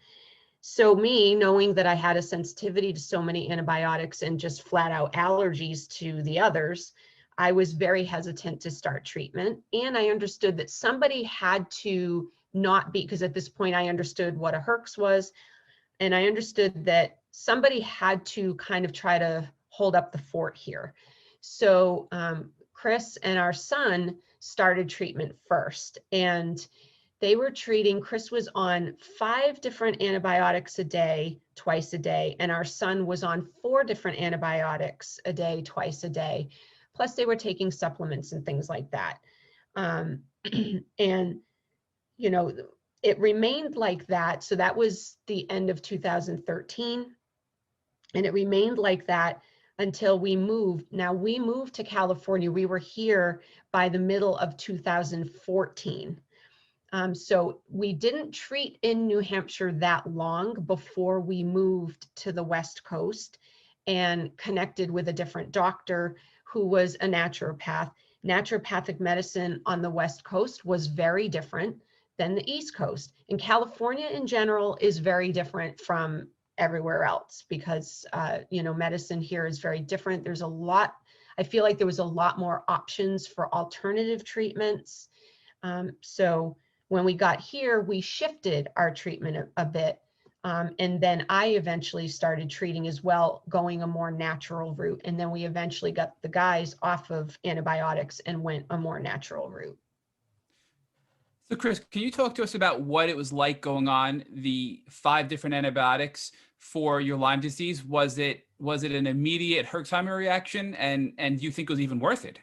D: So me, knowing that I had a sensitivity to so many antibiotics and just flat out allergies to the others, I was very hesitant to start treatment. And I understood that somebody had to not be, because at this point I understood what a Herx was. And I understood that somebody had to kind of try to hold up the fort here. So Chris and our son started treatment first. And they were treating, Chris was on 5 different antibiotics a day, twice a day. And our son was on 4 different antibiotics a day, twice a day. Plus they were taking supplements and things like that. And, it remained like that. So that was the end of 2013. And it remained like that until we moved. Now we moved to California. We were here by the middle of 2014. So we didn't treat in New Hampshire that long before we moved to the West Coast and connected with a different doctor who was a naturopath. Naturopathic medicine on the West Coast was very different than the East Coast. And California in general is very different from everywhere else because, medicine here is very different. There's a lot, I feel like there was a lot more options for alternative treatments. So when we got here, we shifted our treatment a bit. And then I eventually started treating as well, going a more natural route. And then we eventually got the guys off of antibiotics and went a more natural route.
B: So Chris, can you talk to us about what it was like going on the 5 different antibiotics for your Lyme disease? Was it an immediate Herxheimer reaction? And do you think it was even worth it?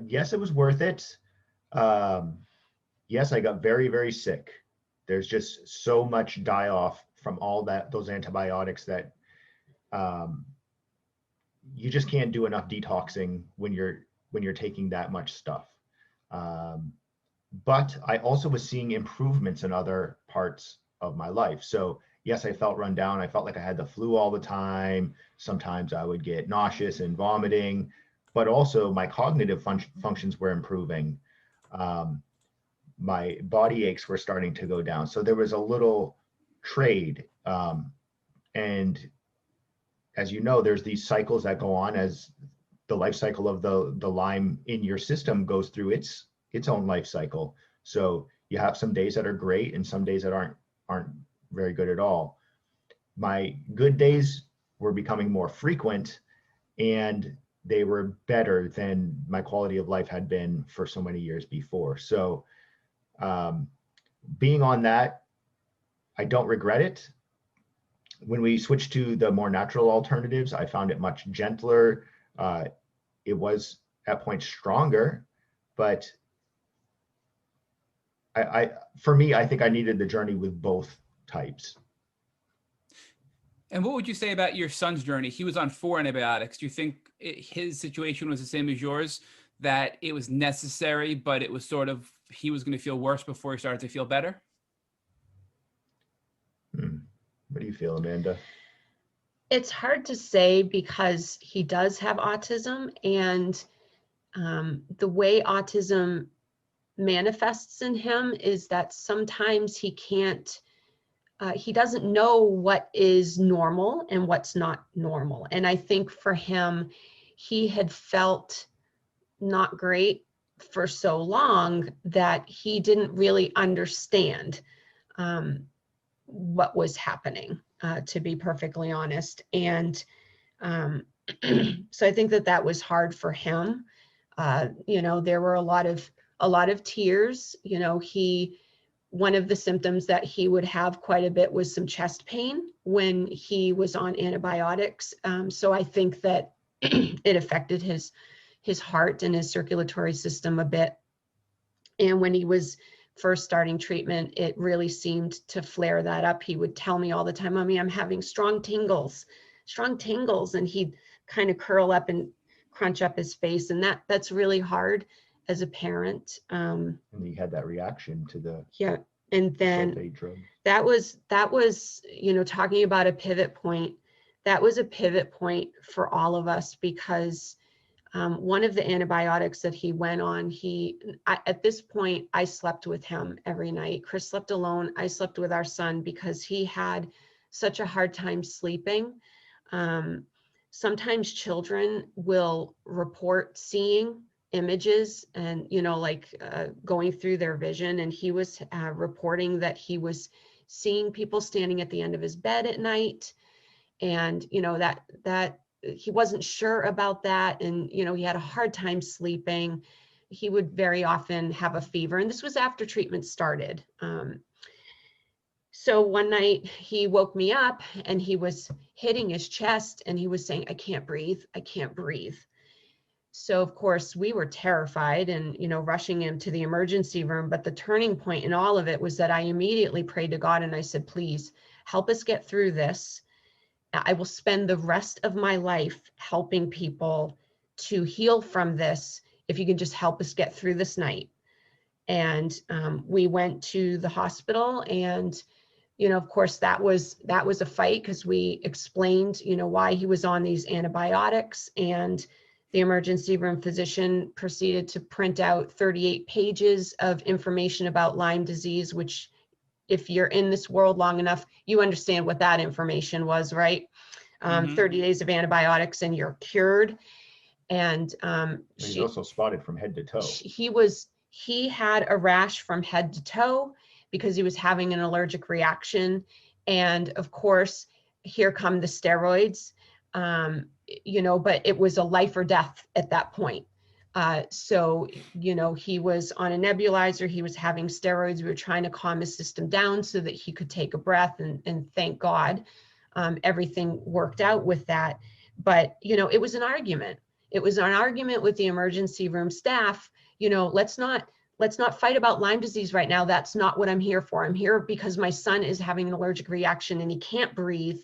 C: Yes, it was worth it. Yes, I got very, very sick. There's just so much die-off from all those antibiotics that you just can't do enough detoxing when you're taking that much stuff. But I also was seeing improvements in other parts of my life. So yes, I felt run down. I felt like I had the flu all the time. Sometimes I would get nauseous and vomiting, but also my cognitive functions were improving. My body aches were starting to go down. So there was a little trade. And as you know, there's these cycles that go on as the life cycle of the Lyme in your system goes through its own life cycle. So you have some days that are great and some days that aren't very good at all. my good days were becoming more frequent, and they were better than my quality of life had been for so many years before. So being on that, I don't regret it. When we switched to the more natural alternatives, I found it much gentler. It was at points stronger, but for me, I think I needed the journey with both types.
B: And what would you say about your son's journey? He was on 4 antibiotics. Do you think his situation was the same as yours, that it was necessary, but it was sort of, he was going to feel worse before he started to feel better?
C: What do you feel, Amanda?
D: It's hard to say because he does have autism, and the way autism manifests in him is that sometimes he can't, he doesn't know what is normal and what's not normal. And I think for him, he had felt not great for so long that he didn't really understand what was happening, to be perfectly honest. And so I think that that was hard for him. There were a lot of tears. One of the symptoms that he would have quite a bit was some chest pain when he was on antibiotics. So I think that it affected his heart and his circulatory system a bit. And when he was first starting treatment, it really seemed to flare that up. He would tell me all the time, "Mommy, I'm having strong tingles. And he'd kind of curl up and crunch up his face. And that's really hard as a parent.
C: And he had that reaction to the
D: And then
C: sulfate drug.
D: that was, talking about a pivot point, that was a pivot point for all of us, because one of the antibiotics that he went on, at this point, I slept with him every night. Chris slept alone. I slept with our son because he had such a hard time sleeping. Sometimes children will report seeing images and, going through their vision. And he was reporting that he was seeing people standing at the end of his bed at night. And, that he wasn't sure about that. And, he had a hard time sleeping. He would very often have a fever. And this was after treatment started. So one night he woke me up and he was hitting his chest and he was saying, "I can't breathe. I can't breathe." So of course we were terrified and, rushing him to the emergency room. But the turning point in all of it was that I immediately prayed to God and I said, "Please help us get through this. I will spend the rest of my life helping people to heal from this. If you can just help us get through this night." And we went to the hospital, and of course that was a fight, because we explained why he was on these antibiotics, and the emergency room physician proceeded to print out 38 pages of information about Lyme disease, which, if you're in this world long enough, you understand what that information was, right? 30 days of antibiotics and you're cured. And
C: he's also spotted from head to toe.
D: He had a rash from head to toe because he was having an allergic reaction. And of course, here come the steroids, but it was a life or death at that point. So he was on a nebulizer, he was having steroids. We were trying to calm his system down so that he could take a breath, and thank God, everything worked out with that. But, it was an argument. It was an argument with the emergency room staff. Let's not fight about Lyme disease right now. That's not what I'm here for. I'm here because my son is having an allergic reaction and he can't breathe.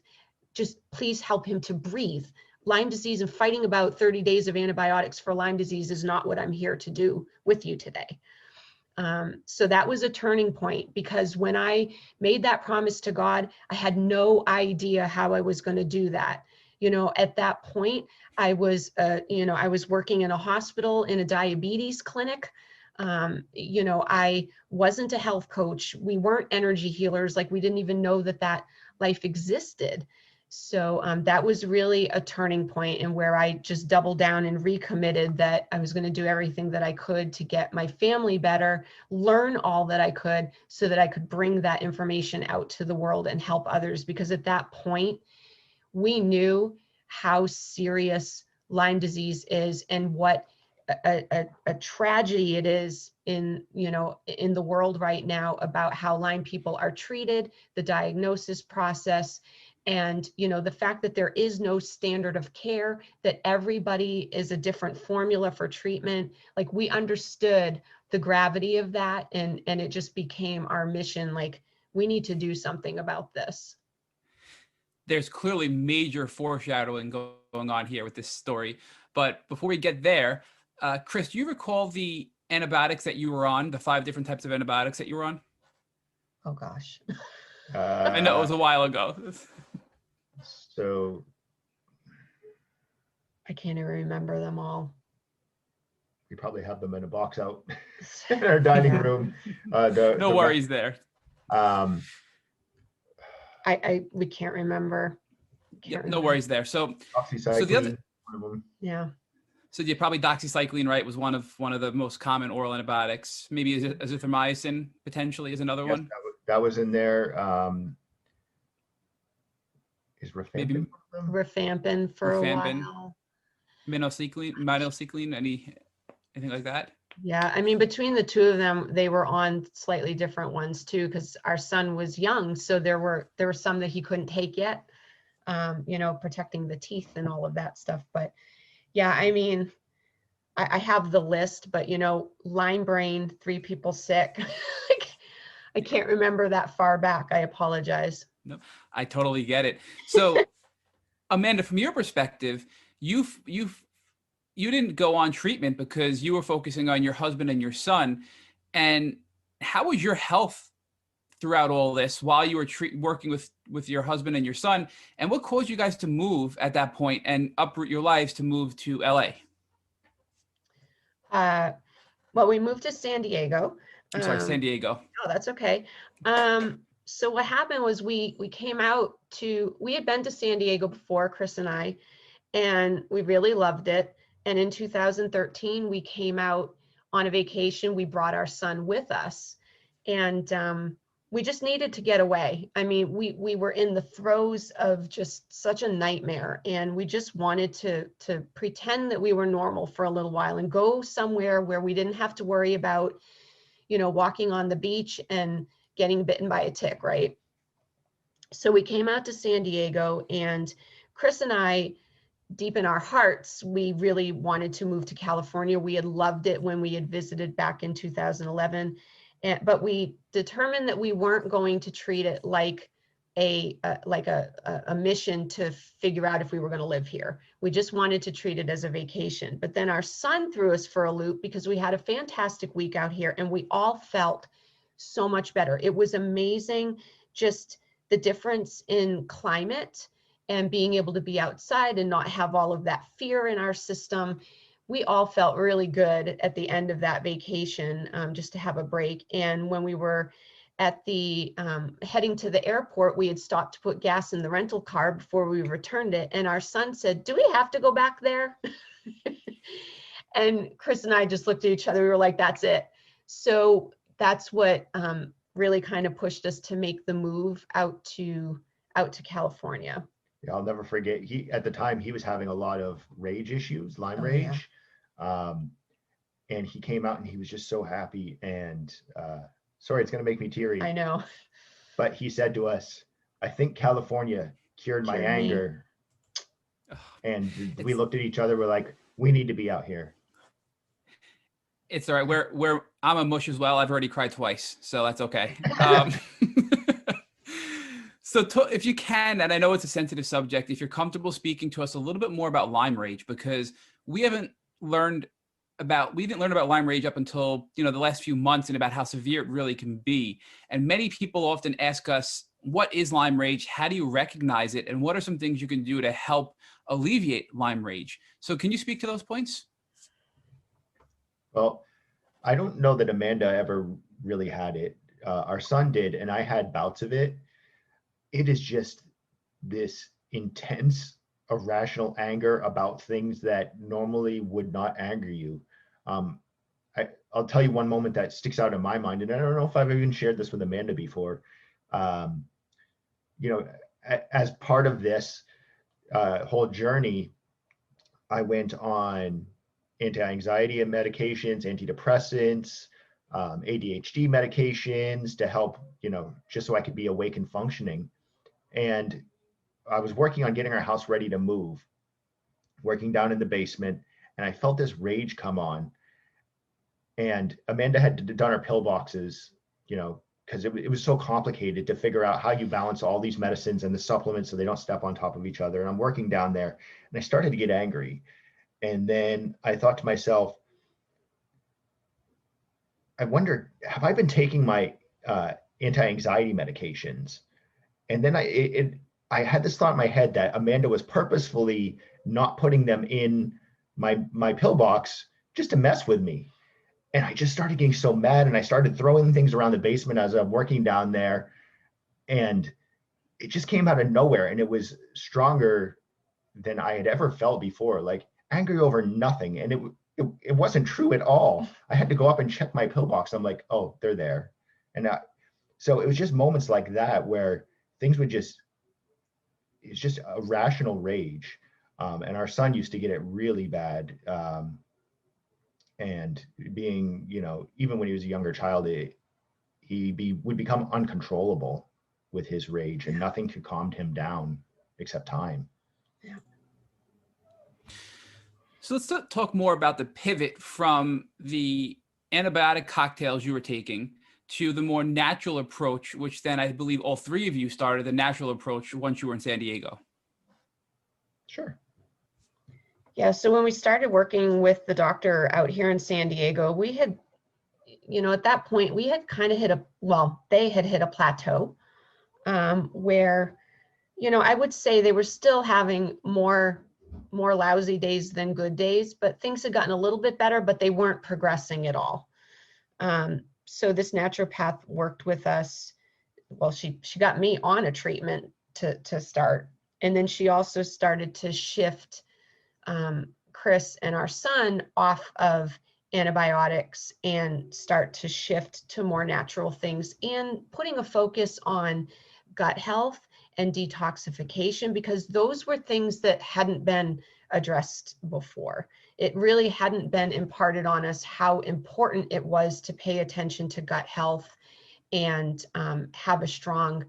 D: Just please help him to breathe. Lyme disease and fighting about 30 days of antibiotics for Lyme disease is not what I'm here to do with you today. So that was a turning point, because when I made that promise to God, I had no idea how I was going to do that. At that point, I was working in a hospital, in a diabetes clinic. I wasn't a health coach. We weren't energy healers. Like, we didn't even know that life existed. So that was really a turning point, and where I just doubled down and recommitted that I was going to do everything that I could to get my family better, learn all that I could so that I could bring that information out to the world and help others. Because at that point, we knew how serious Lyme disease is and what a tragedy it is in the world right now about how Lyme people are treated, the diagnosis process, and the fact that there is no standard of care, that everybody is a different formula for treatment. Like, we understood the gravity of that, and it just became our mission. Like, we need to do something about this.
B: There's clearly major foreshadowing going on here with this story. But before we get there, Chris, do you recall the antibiotics that you were on, the 5 different types of antibiotics that you were on?
D: Oh gosh.
B: I know it was a while ago.
C: So
D: I can't even remember them all.
C: we probably have them in a box out in our dining
D: Yeah.
C: room.
B: No worries there.
D: We can't remember.
B: Yep, no worries there. So the other,
C: one of them.
D: Yeah.
B: so yeah, probably doxycycline, right, was one of the most common oral antibiotics. Maybe azithromycin potentially is another one.
C: That was in there. Is rifampin
B: Maybe
C: one of them?
D: Rifampin for
B: Rifampin.
D: a while.
B: Minocycline, anything like that?
D: Yeah, I mean, between the two of them, they were on slightly different ones too, because our son was young, so there were some that he couldn't take yet, protecting the teeth and all of that stuff. But yeah, I mean, I have the list, but Lyme brain, 3 people sick. I can't remember that far back. I apologize.
B: No, I totally get it. So, Amanda, from your perspective, you didn't go on treatment because you were focusing on your husband and your son. And how was your health throughout all this while you were working with your husband and your son? And what caused you guys to move at that point and uproot your lives to move to LA?
D: Well, we moved to San Diego.
B: I'm sorry, San Diego.
D: Oh, that's okay. So what happened was we had been to San Diego before, Chris and I, and we really loved it. And in 2013, we came out on a vacation. We brought our son with us, and we just needed to get away. I mean, we were in the throes of just such a nightmare, and we just wanted to pretend that we were normal for a little while and go somewhere where we didn't have to worry about, walking on the beach and getting bitten by a tick, right? So we came out to San Diego, and Chris and I, deep in our hearts, we really wanted to move to California. We had loved it when we had visited back in 2011, but we determined that we weren't going to treat it like a mission to figure out if we were going to live here. We just wanted to treat it as a vacation. But then our son threw us for a loop because we had a fantastic week out here, and we all felt so much better. It was amazing, just the difference in climate and being able to be outside and not have all of that fear in our system. We all felt really good at the end of that vacation, just to have a break. And when we were at the heading to the airport, we had stopped to put gas in the rental car before we returned it. And our son said, "Do we have to go back there?" And Chris and I just looked at each other. We were like, that's it. So that's what really kind of pushed us to make the move out to California.
C: Yeah, I'll never forget. At the time he was having a lot of rage issues, Lyme rage. Yeah. And he came out and he was just so happy. And sorry, it's going to make me teary.
D: I know.
C: But he said to us, "I think California cured my anger." And we looked at each other. We're like, we need to be out here.
B: It's all right. I'm a mush as well. I've already cried twice, so that's okay. So if you can, and I know it's a sensitive subject, if you're comfortable speaking to us a little bit more about Lyme rage, because we didn't learn about Lyme rage up until, the last few months, and about how severe it really can be. And many people often ask us, what is Lyme rage? How do you recognize it? And what are some things you can do to help alleviate Lyme rage? So can you speak to those points?
C: Well, I don't know that Amanda ever really had it. Our son did, and I had bouts of it. It is just this intense, irrational anger about things that normally would not anger you. I'll tell you one moment that sticks out in my mind, and I don't know if I've even shared this with Amanda before. Um, you know, as part of this whole journey, I went on anti-anxiety medications, antidepressants, ADHD medications to help, just so I could be awake and functioning. And I was working on getting our house ready to move, working down in the basement, and I felt this rage come on. And Amanda had done our pillboxes, because it was so complicated to figure out how you balance all these medicines and the supplements so they don't step on top of each other. And I'm working down there, and I started to get angry. And then I thought to myself, I wondered, have I been taking my anti-anxiety medications? And then I had this thought in my head that Amanda was purposefully not putting them in my pillbox just to mess with me. And I just started getting so mad, and I started throwing things around the basement as I'm working down there. And it just came out of nowhere, and it was stronger than I had ever felt before, like angry over nothing. And it wasn't true at all. I had to go up and check my pillbox. I'm like, oh, they're there. And so it was just moments like that where things would it's just a rational rage. And our son used to get it really bad. And being, even when he was a younger child, would become uncontrollable with his rage, and nothing could calm him down except time.
D: Yeah.
B: So let's talk more about the pivot from the antibiotic cocktails you were taking to the more natural approach, which then I believe all three of you started the natural approach once you were in San Diego.
C: Sure.
D: Yeah, so when we started working with the doctor out here in San Diego, we had, at that point, we had kind of they had hit a plateau where, I would say they were still having more lousy days than good days, but things had gotten a little bit better, but they weren't progressing at all. So this naturopath worked with us. Well, she got me on a treatment to start. And then she also started to shift Chris and our son off of antibiotics and start to shift to more natural things, and putting a focus on gut health and detoxification, because those were things that hadn't been addressed before. It really hadn't been imparted on us how important it was to pay attention to gut health and have a strong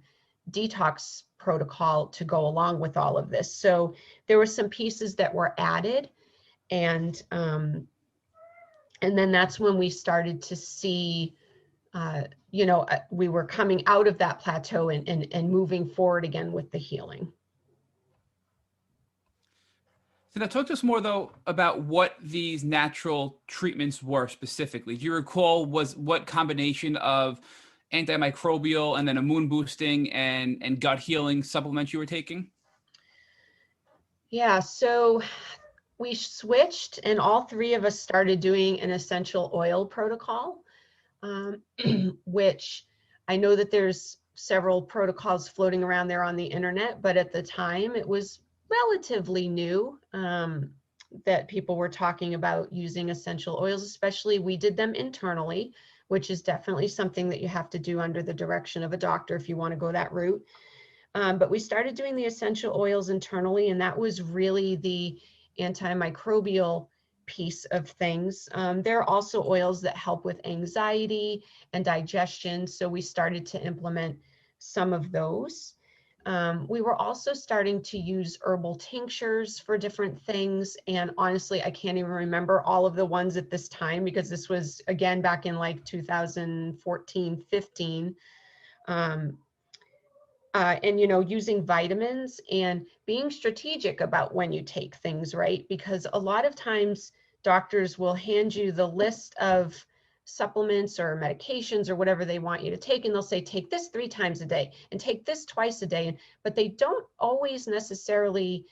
D: detox protocol to go along with all of this. So there were some pieces that were added, and then that's when we started to see, we were coming out of that plateau and moving forward again with the healing.
B: So now talk to us more, though, about what these natural treatments were specifically. Do you recall what combination of antimicrobial and then immune boosting and gut healing supplements you were taking?
D: Yeah, so we switched, and all three of us started doing an essential oil protocol, which I know that there's several protocols floating around there on the internet, but at the time it was relatively new that people were talking about using essential oils. Especially we did them internally, which is definitely something that you have to do under the direction of a doctor if you want to go that route. But we started doing the essential oils internally, and that was really the antimicrobial piece of things. There are also oils that help with anxiety and digestion, so we started to implement some of those. We were also starting to use herbal tinctures for different things, and honestly, I can't even remember all of the ones at this time, because this was, again, back in like 2014, 15. And, using vitamins and being strategic about when you take things, right? Because a lot of times doctors will hand you the list of supplements or medications or whatever they want you to take, and they'll say, take this 3 times a day and take this twice a day. But they don't always necessarily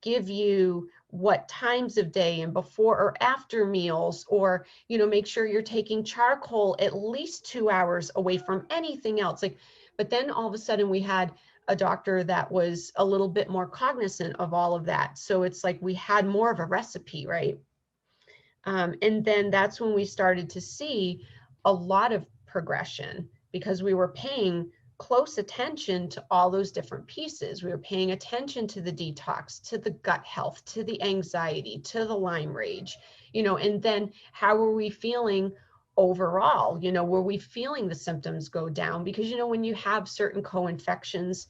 D: give you what times of day and before or after meals, or, make sure you're taking charcoal at least 2 hours away from anything else. Like, but then all of a sudden we had a doctor that was a little bit more cognizant of all of that. So it's like we had more of a recipe, right? And then that's when we started to see a lot of progression, because we were paying close attention to all those different pieces. We were paying attention to the detox, to the gut health, to the anxiety, to the Lyme rage, and then how were we feeling overall? Were we feeling the symptoms go down? Because, when you have certain co-infections,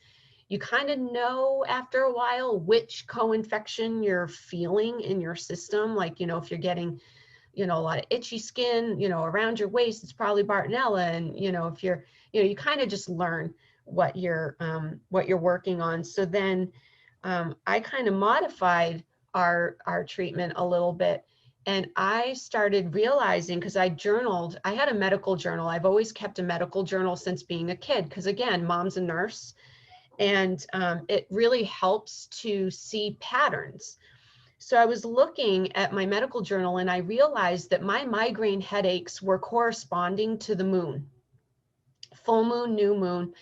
D: you kind of know after a while which co-infection you're feeling in your system. Like, if you're getting, a lot of itchy skin, around your waist, it's probably Bartonella. And, if you're, you kind of just learn what you're working on. So then I kind of modified our treatment a little bit. And I started realizing, because I journaled, I had a medical journal. I've always kept a medical journal since being a kid, because again, mom's a nurse. And it really helps to see patterns. So I was looking at my medical journal and I realized that my migraine headaches were corresponding to the moon, full moon, new moon.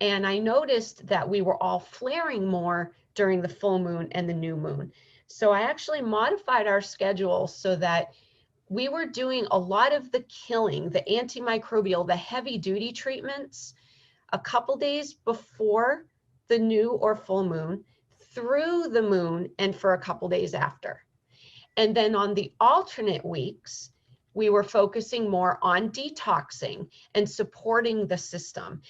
D: And I noticed that we were all flaring more during the full moon and the new moon. So I actually modified our schedule so that we were doing a lot of the killing, the antimicrobial, the heavy duty treatments a couple days before the new or full moon, through the moon, and for a couple days after. And then on the alternate weeks, we were focusing more on detoxing and supporting the system.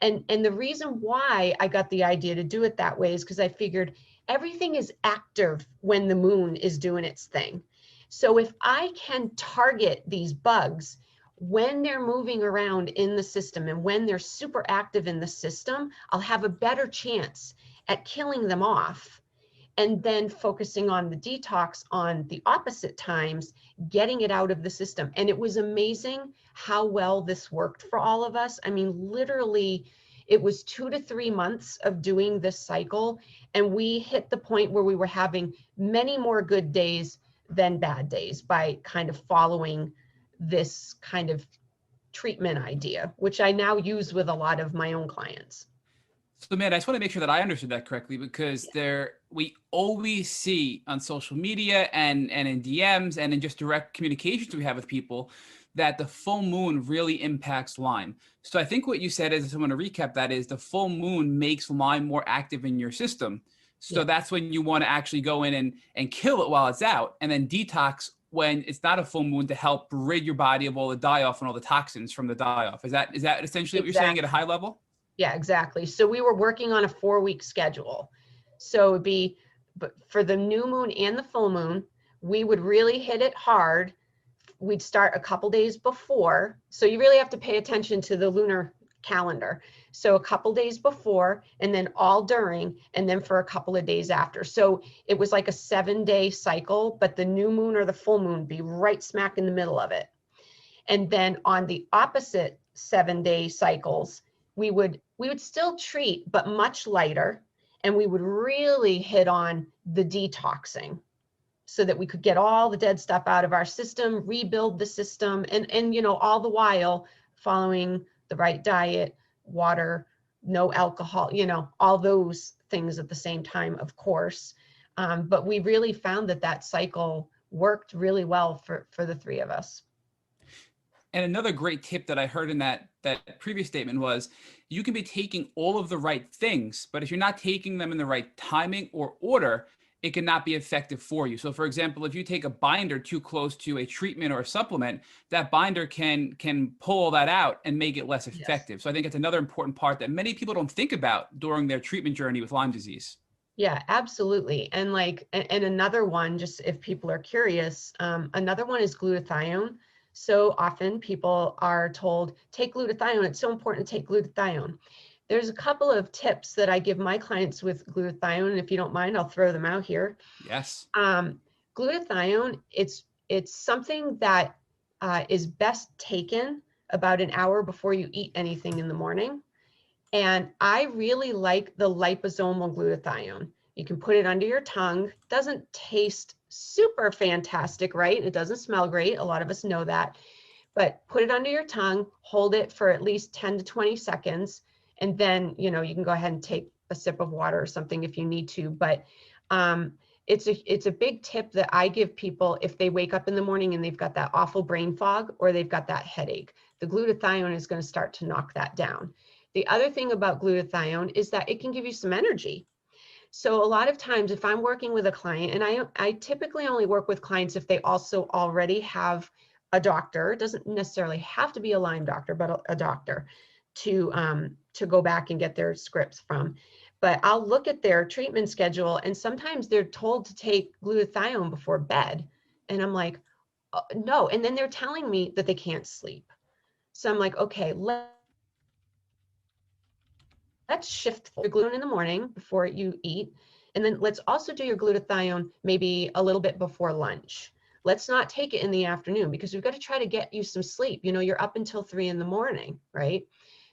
D: And the reason why I got the idea to do it that way is because I figured everything is active when the moon is doing its thing. So if I can target these bugs when they're moving around in the system and when they're super active in the system, I'll have a better chance at killing them off, and then focusing on the detox on the opposite times, getting it out of the system. And it was amazing how well this worked for all of us. I mean, literally, it was 2 to 3 months of doing this cycle, and we hit the point where we were having many more good days than bad days by kind of following this kind of treatment idea, which I now use with a lot of my own clients.
B: So, man, I just want to make sure that I understood that correctly, because we always see on social media and in DMs and in just direct communications we have with people that the full moon really impacts Lyme. So I think what you said is, I want to recap that, is the full moon makes Lyme more active in your system. So that's when you want to actually go in and kill it while it's out, and then detox when it's not a full moon to help rid your body of all the die-off and all the toxins from the die-off. Is that essentially what you're saying at a high level?
D: Yeah, exactly. So we were working on a 4-week schedule. So it'd be, but for the new moon and the full moon, we would really hit it hard. We'd start a couple days before. So you really have to pay attention to the lunar calendar. So a couple days before, and then all during, and then for a couple of days after. So it was like a 7-day cycle, but the new moon or the full moon be right smack in the middle of it. And then on the opposite 7-day cycles, we would still treat, but much lighter. And we would really hit on the detoxing so that we could get all the dead stuff out of our system, rebuild the system, and all the while following the right diet, water, no alcohol, all those things at the same time, of course. But we really found that cycle worked really well for the 3 of us.
B: And another great tip that I heard in that previous statement was, you can be taking all of the right things, but if you're not taking them in the right timing or order, it cannot be effective for you. So for example, if you take a binder too close to a treatment or a supplement, that binder can pull all that out and make it less effective. Yes. So I think it's another important part that many people don't think about during their treatment journey with Lyme disease.
D: Yeah, absolutely. And and another one, just if people are curious, another one is glutathione. So often people are told, take glutathione. It's so important to take glutathione. There's a couple of tips that I give my clients with glutathione, and if you don't mind, I'll throw them out here.
B: Yes.
D: Glutathione, it's something that is best taken about an hour before you eat anything in the morning. And I really like the liposomal glutathione. You can put it under your tongue. Doesn't taste super fantastic, right? It doesn't smell great. A lot of us know that. But put it under your tongue, hold it for at least 10 to 20 seconds, and then, you know, you can go ahead and take a sip of water or something if you need to. But it's a big tip that I give people if they wake up in the morning and they've got that awful brain fog or they've got that headache. The glutathione is going to start to knock that down. The other thing about glutathione is that it can give you some energy. So a lot of times if I'm working with a client, and I typically only work with clients if they also already have a doctor, it doesn't necessarily have to be a Lyme doctor, but a doctor to go back and get their scripts from. But I'll look at their treatment schedule, and sometimes they're told to take glutathione before bed. And I'm like, oh, no. And then they're telling me that they can't sleep. So I'm like, okay, let's shift your glutathione in the morning before you eat. And then let's also do your glutathione maybe a little bit before lunch. Let's not take it in the afternoon because we've got to try to get you some sleep. You know, you're up until 3 in the morning, right?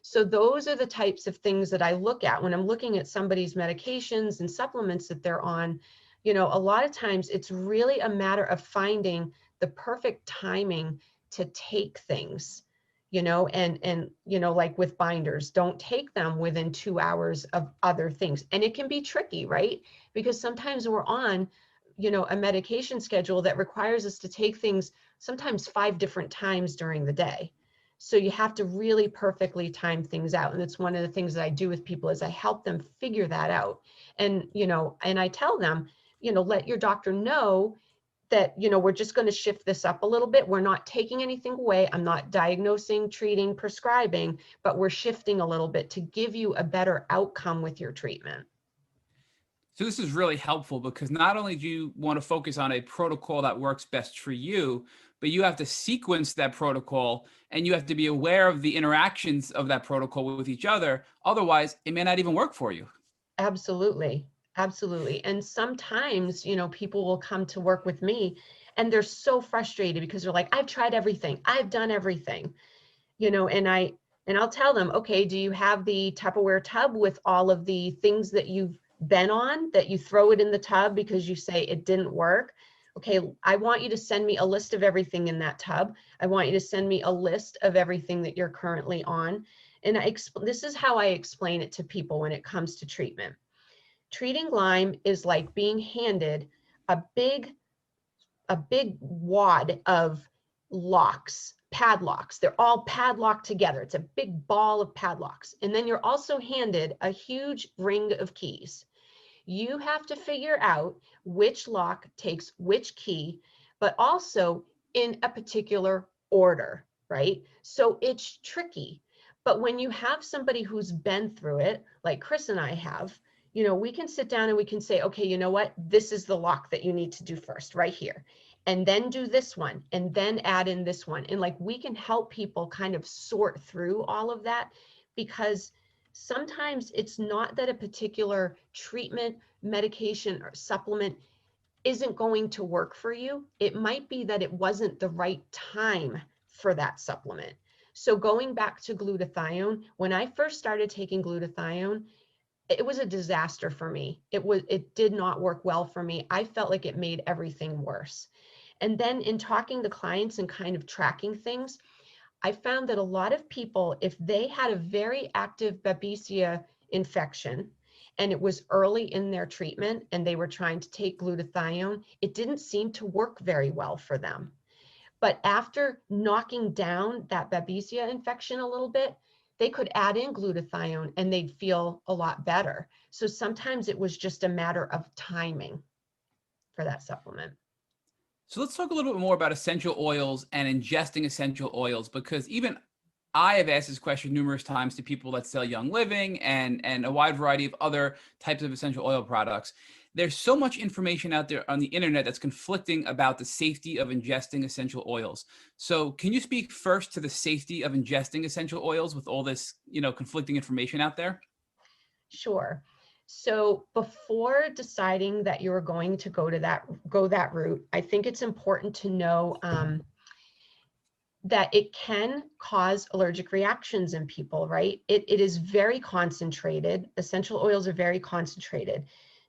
D: So those are the types of things that I look at when I'm looking at somebody's medications and supplements that they're on. You know, a lot of times it's really a matter of finding the perfect timing to take things, you know, and, you know, like with binders, don't take them within 2 hours of other things. And it can be tricky, right? Because sometimes we're on, you know, a medication schedule that requires us to take things sometimes 5 different times during the day. So you have to really perfectly time things out. And it's one of the things that I do with people is I help them figure that out. And, you know, and I tell them, you know, let your doctor know that, you know, we're just going to shift this up a little bit. We're not taking anything away. I'm not diagnosing, treating, prescribing, but we're shifting a little bit to give you a better outcome with your treatment.
B: So this is really helpful because not only do you want to focus on a protocol that works best for you, but you have to sequence that protocol and you have to be aware of the interactions of that protocol with each other. Otherwise, it may not even work for you.
D: Absolutely. Absolutely. And sometimes, you know, people will come to work with me and they're so frustrated because they're like, I've tried everything. I've done everything, you know, and I'll tell them, okay, do you have the Tupperware tub with all of the things that you've been on that you throw it in the tub because you say it didn't work? Okay, I want you to send me a list of everything in that tub. I want you to send me a list of everything that you're currently on. And this is how I explain it to people when it comes to treatment. Treating Lyme is like being handed a big wad of locks, padlocks. They're all padlocked together. It's a big ball of padlocks. And then you're also handed a huge ring of keys. You have to figure out which lock takes which key, but also in a particular order, right? So it's tricky. But when you have somebody who's been through it, like Chris and I have, you know, we can sit down and we can say, okay, you know what? This is the lock that you need to do first, right here. And then do this one, and then add in this one. And like, we can help people kind of sort through all of that, because sometimes it's not that a particular treatment, medication, or supplement isn't going to work for you. It might be that it wasn't the right time for that supplement. So going back to glutathione, when I first started taking glutathione, it was a disaster for me. It did not work well for me. I felt like it made everything worse. And then in talking to clients and kind of tracking things, I found that a lot of people, if they had a very active Babesia infection and it was early in their treatment and they were trying to take glutathione, it didn't seem to work very well for them. But after knocking down that Babesia infection a little bit, they could add in glutathione and they'd feel a lot better. So sometimes it was just a matter of timing for that supplement.
B: So let's talk a little bit more about essential oils and ingesting essential oils, because even I have asked this question numerous times to people that sell Young Living and a wide variety of other types of essential oil products. There's so much information out there on the internet that's conflicting about the safety of ingesting essential oils. So can you speak first to the safety of ingesting essential oils with all this, you know, conflicting information out there?
D: Sure. So before deciding that you're going to go that route, I think it's important to know that it can cause allergic reactions in people, right? It is very concentrated. Essential oils are very concentrated.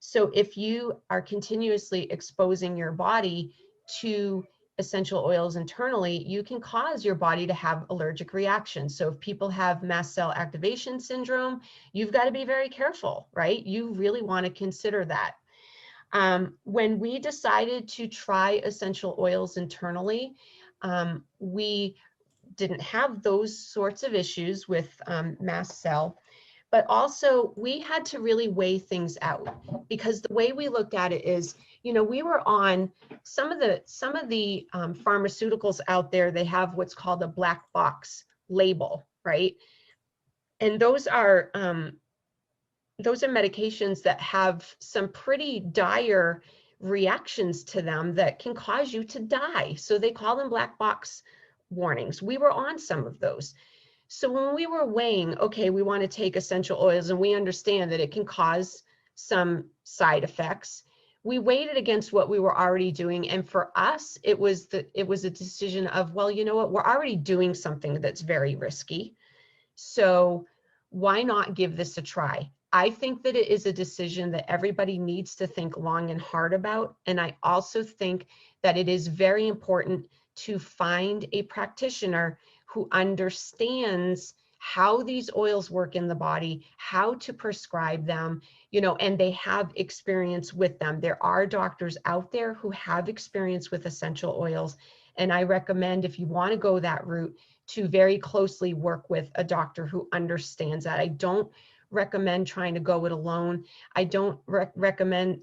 D: So if you are continuously exposing your body to essential oils internally, you can cause your body to have allergic reactions. So if people have mast cell activation syndrome, you've got to be very careful, right? You really want to consider that. When we decided to try essential oils internally, we didn't have those sorts of issues with mast cell, but also we had to really weigh things out, because the way we looked at it is, we were on some of the pharmaceuticals out there. They have what's called a black box label, right? And those are medications that have some pretty dire reactions to them that can cause you to die. So they call them black box warnings. We were on some of those. So when we were weighing, okay, we want to take essential oils and we understand that it can cause some side effects, we weighed it against what we were already doing. And for us, it was a decision of, well, you know what, we're already doing something that's very risky. So why not give this a try? I think that it is a decision that everybody needs to think long and hard about. And I also think that it is very important to find a practitioner who understands how these oils work in the body, how to prescribe them, and they have experience with them. There are doctors out there who have experience with essential oils. And I recommend, if you want to go that route, to very closely work with a doctor who understands that. I don't recommend trying to go it alone. I don't recommend,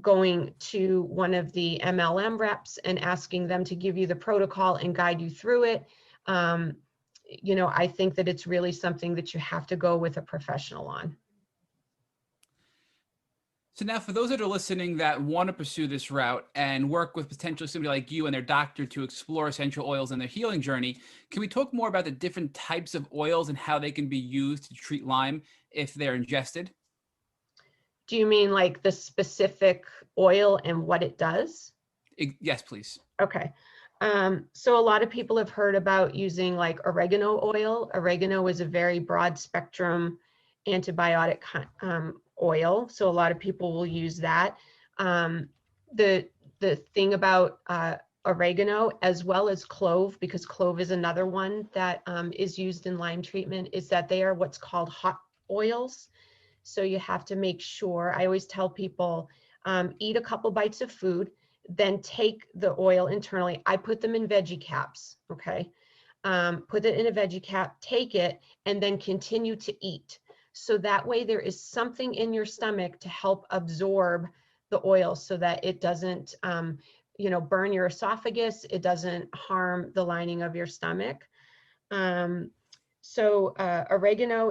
D: going to one of the MLM reps and asking them to give you the protocol and guide you through it. I think that it's really something that you have to go with a professional on.
B: So now for those that are listening that want to pursue this route and work with potentially somebody like you and their doctor to explore essential oils in their healing journey, can we talk more about the different types of oils and how they can be used to treat Lyme if they're ingested?
D: Do you mean like the specific oil and what it does?
B: Yes, please.
D: Okay. So a lot of people have heard about using like oregano oil. Oregano is a very broad spectrum antibiotic oil. So a lot of people will use that. The thing about oregano, as well as clove, because clove is another one that is used in Lyme treatment, is that they are what's called hot oils. So you have to make sure, I always tell people, eat a couple bites of food, then take the oil internally. I put them in veggie caps, okay? Put it in a veggie cap, take it, and then continue to eat. So that way there is something in your stomach to help absorb the oil so that it doesn't, burn your esophagus. It doesn't harm the lining of your stomach. Oregano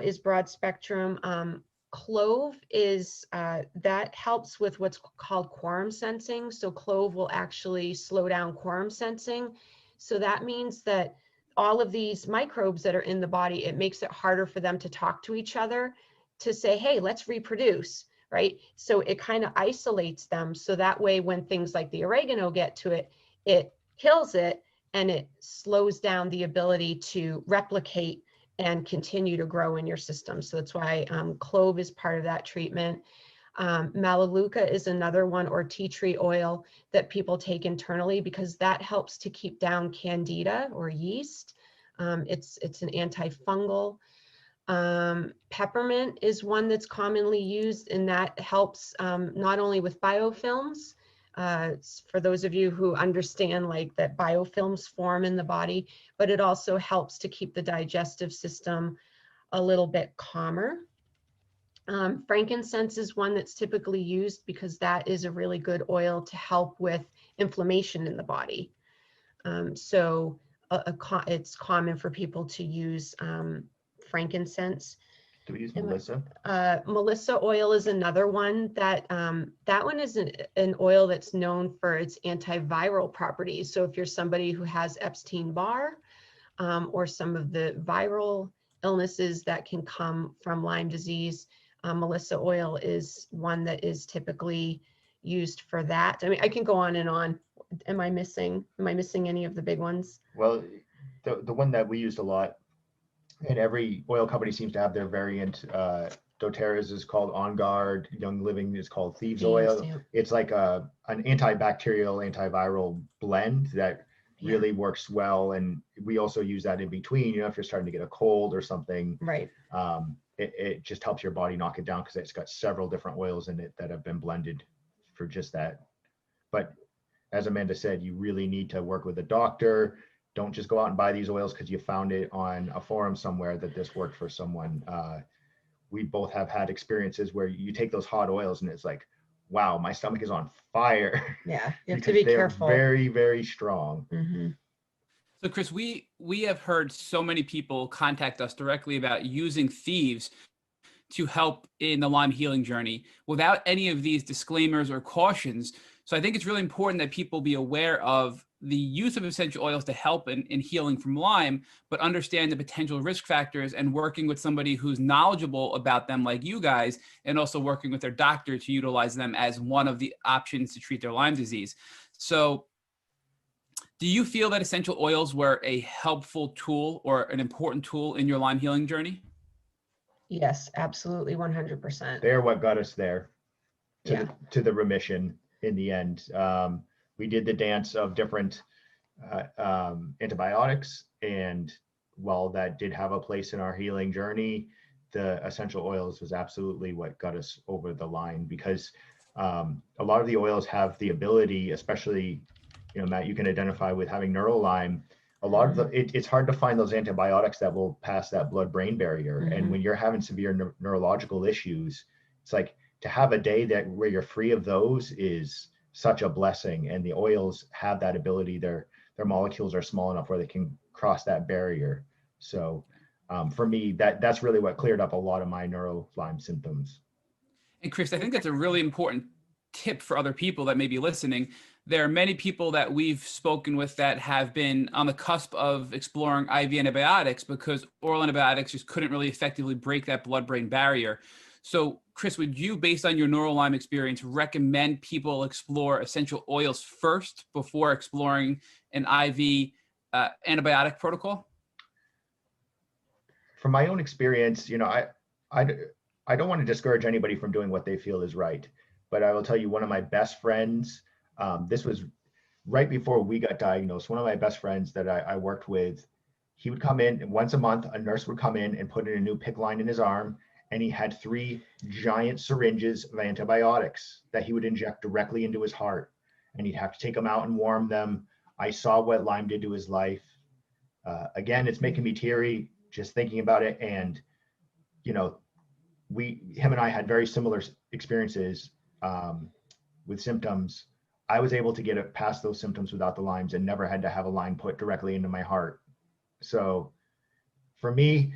D: is broad spectrum. Clove is, that helps with what's called quorum sensing. So clove will actually slow down quorum sensing. So that means that all of these microbes that are in the body, it makes it harder for them to talk to each other to say, hey, let's reproduce, right? So it kind of isolates them. So that way, when things like the oregano get to it, it kills it and it slows down the ability to replicate and continue to grow in your system. So that's why clove is part of that treatment. Melaleuca is another one, or tea tree oil, that people take internally because that helps to keep down candida or yeast. It's an antifungal. Peppermint is one that's commonly used, and that helps not only with biofilms, for those of you who understand like that biofilms form in the body, but it also helps to keep the digestive system a little bit calmer. Frankincense is one that's typically used because that is a really good oil to help with inflammation in the body. It's common for people to use frankincense.
C: Do we use Melissa?
D: Melissa oil is another one that that one is an oil that's known for its antiviral properties. So if you're somebody who has Epstein-Barr or some of the viral illnesses that can come from Lyme disease, Melissa oil is one that is typically used for that. I mean, I can go on and on. Am I missing any of the big ones?
C: Well, the one that we used a lot, and every oil company seems to have their variant doTERRA's is called On Guard, Young Living is called Thieves
D: Thieves,
C: Oil.
D: yeah.
C: It's like an antibacterial, antiviral blend that
D: Yeah.
C: really works well. And we also use that in between, if you're starting to get a cold or something,
D: Right.
C: it just helps your body knock it down because it's got several different oils in it that have been blended for just that. But as Amanda said, you really need to work with a doctor. Don't just go out and buy these oils because you found it on a forum somewhere that this worked for someone. We both have had experiences where you take those hot oils and it's like, wow, my stomach is on fire.
D: Yeah, you have to
C: because
D: be
C: they're
D: careful.
C: very, very strong.
D: Mm-hmm.
B: So Chris, we have heard so many people contact us directly about using Thieves to help in the Lyme healing journey without any of these disclaimers or cautions. So I think it's really important that people be aware of the use of essential oils to help in healing from Lyme, but understand the potential risk factors and working with somebody who's knowledgeable about them like you guys, and also working with their doctor to utilize them as one of the options to treat their Lyme disease. So do you feel that essential oils were a helpful tool or an important tool in your Lyme healing journey?
D: Yes, absolutely, 100%.
C: They're what got us there
D: Yeah.
C: to the remission in the end. We did the dance of different antibiotics, and while that did have a place in our healing journey, the essential oils was absolutely what got us over the line, because a lot of the oils have the ability, especially, Matt, you can identify with having neural Lyme. A lot of it's hard to find those antibiotics that will pass that blood-brain barrier.
D: Mm-hmm.
C: And when you're having severe neurological issues, it's like to have a day where you're free of those is such a blessing. And the oils have that ability. Their molecules are small enough where they can cross that barrier. So for me, that's really what cleared up a lot of my neural Lyme symptoms.
B: And Chris, I think that's a really important tip for other people that may be listening. There are many people that we've spoken with that have been on the cusp of exploring IV antibiotics because oral antibiotics just couldn't really effectively break that blood-brain barrier. So Chris, would you, based on your neural Lyme experience, recommend people explore essential oils first before exploring an IV antibiotic protocol?
C: From my own experience, I don't want to discourage anybody from doing what they feel is right, but I will tell you, one of my best friends, this was right before we got diagnosed, one of my best friends that I worked with, he would come in once a month, a nurse would come in and put in a new PICC line in his arm, and he had 3 giant syringes of antibiotics that he would inject directly into his heart, and he'd have to take them out and warm them. I saw what Lyme did to his life. Again, it's making me teary just thinking about it. And, him and I had very similar experiences with symptoms. I was able to get it past those symptoms without the Lymes and never had to have a line put directly into my heart. So for me,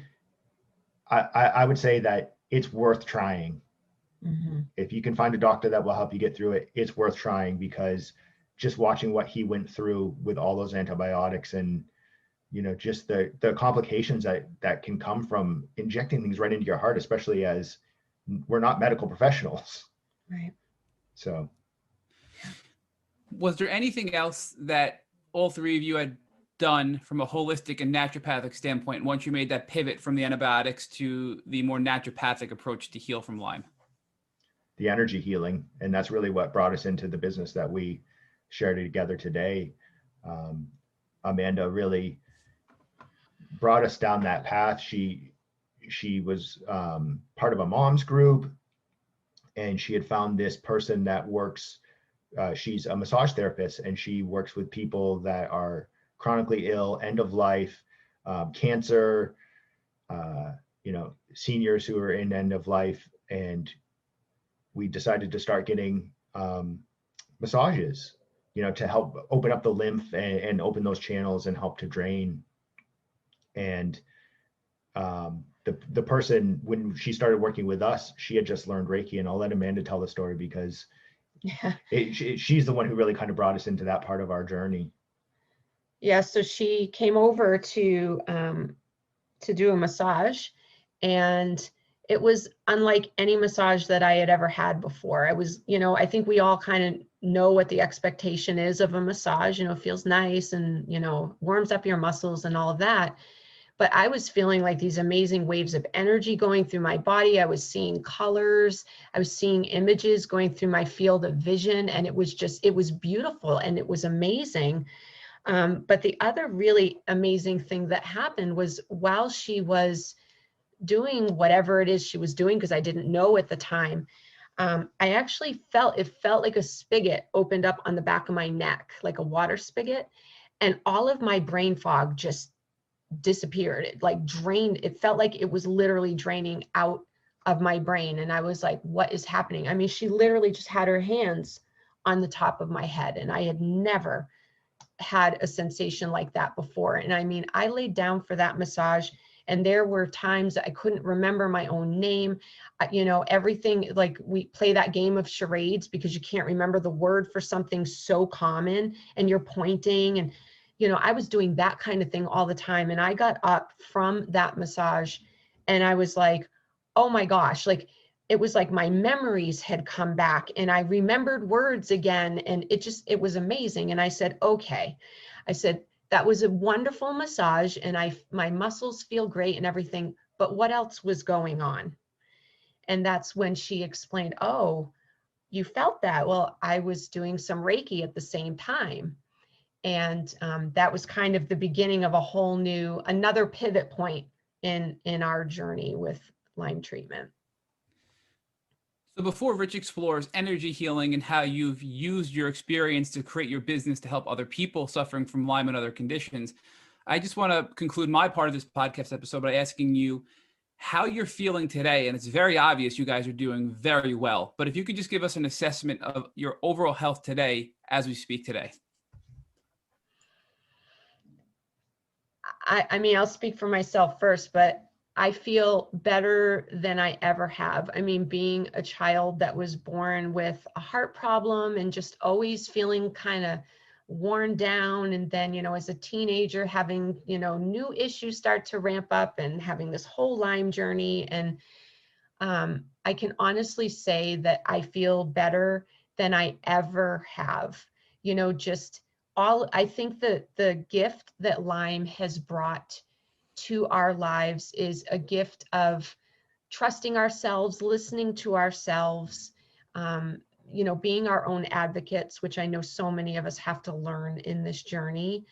C: I would say that it's worth trying.
D: Mm-hmm.
C: If you can find a doctor that will help you get through it, it's worth trying, because just watching what he went through with all those antibiotics and, just the complications that can come from injecting things right into your heart, especially as we're not medical professionals.
D: Right.
C: So.
B: Was there anything else that all 3 of you had done from a holistic and naturopathic standpoint once you made that pivot from the antibiotics to the more naturopathic approach to heal from Lyme?
C: The energy healing, and that's really what brought us into the business that we shared together today. Amanda really brought us down that path. She was part of a mom's group, and she had found this person that works, she's a massage therapist, and she works with people that are chronically ill, end of life, cancer, seniors who are in end of life. And we decided to start getting massages, to help open up the lymph and open those channels and help to drain. And the person, when she started working with us, she had just learned Reiki, and I'll let Amanda tell the story, because she's the one who really kind of brought us into that part of our journey.
D: Yeah, so she came over to do a massage, and it was unlike any massage that I had ever had before. I was, I think we all kind of know what the expectation is of a massage. It feels nice and, warms up your muscles and all of that. but I was feeling like these amazing waves of energy going through my body. I was seeing colors, I was seeing images going through my field of vision, and it was beautiful and it was amazing. But the other really amazing thing that happened was while she was doing whatever it is she was doing, because I didn't know at the time, I actually it felt like a spigot opened up on the back of my neck, like a water spigot, and all of my brain fog just disappeared. It like drained. It felt like it was literally draining out of my brain. And I was like, what is happening? I mean, she literally just had her hands on the top of my head, and I had never had a sensation like that before. And I mean, I laid down for that massage, and there were times that I couldn't remember my own name. You know, everything, like we play that game of charades because you can't remember the word for something so common, and you're pointing, and you know, I was doing that kind of thing all the time. And I got up from that massage and I was like, oh my gosh, like it was like my memories had come back and I remembered words again. And it was amazing. And I said, okay, I said, that was a wonderful massage and my muscles feel great and everything, but what else was going on? And that's when she explained, oh, you felt that. Well, I was doing some Reiki at the same time. And that was kind of the beginning of another pivot point in our journey with Lyme treatment.
B: So before Rich explores energy healing and how you've used your experience to create your business to help other people suffering from Lyme and other conditions, I just want to conclude my part of this podcast episode by asking you how you're feeling today. And it's very obvious you guys are doing very well. But if you could just give us an assessment of your overall health today as we speak today.
D: I mean, I'll speak for myself first, but I feel better than I ever have. I mean, being a child that was born with a heart problem and just always feeling kind of worn down. And then, you know, as a teenager, having, you know, new issues start to ramp up and having this whole Lyme journey. And I can honestly say that I feel better than I ever have, you know, I think that the gift that Lyme has brought to our lives is a gift of trusting ourselves, listening to ourselves, you know, being our own advocates, which I know so many of us have to learn in this journey,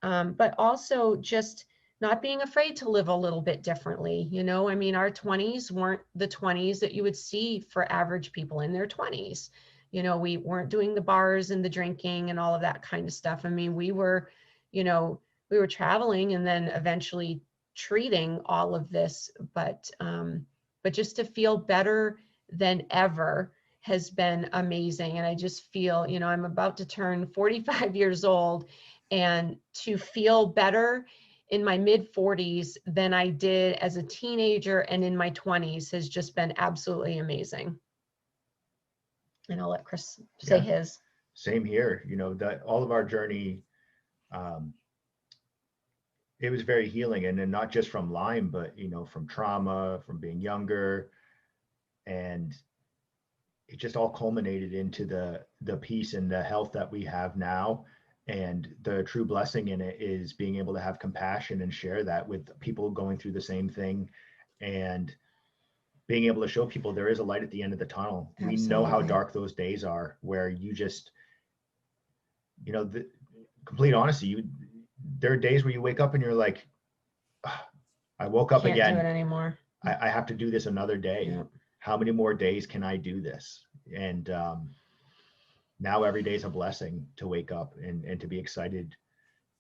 D: but also just not being afraid to live a little bit differently. You know, I mean, our 20s weren't the 20s that you would see for average people in their 20s. You know, we weren't doing the bars and the drinking and all of that kind of stuff. I mean, we were traveling and then eventually treating all of this, but just to feel better than ever has been amazing. And I just feel, you know, I'm about to turn 45 years old, and to feel better in my mid 40s than I did as a teenager and in my 20s has just been absolutely amazing. And I'll let Chris say his.
C: Same here. You know, that all of our journey, it was very healing, and then not just from Lyme, but, you know, from trauma, from being younger, and it just all culminated into the peace and the health that we have now. And the true blessing in it is being able to have compassion and share that with people going through the same thing, and being able to show people there is a light at the end of the tunnel. Absolutely. We know how dark those days are, where you just, you know, the complete honesty, there are days where you wake up and you're like, I woke up again.
D: Can't do it anymore.
C: I have to do this another day.
D: Yep.
C: How many more days can I do this? And now every day is a blessing to wake up and to be excited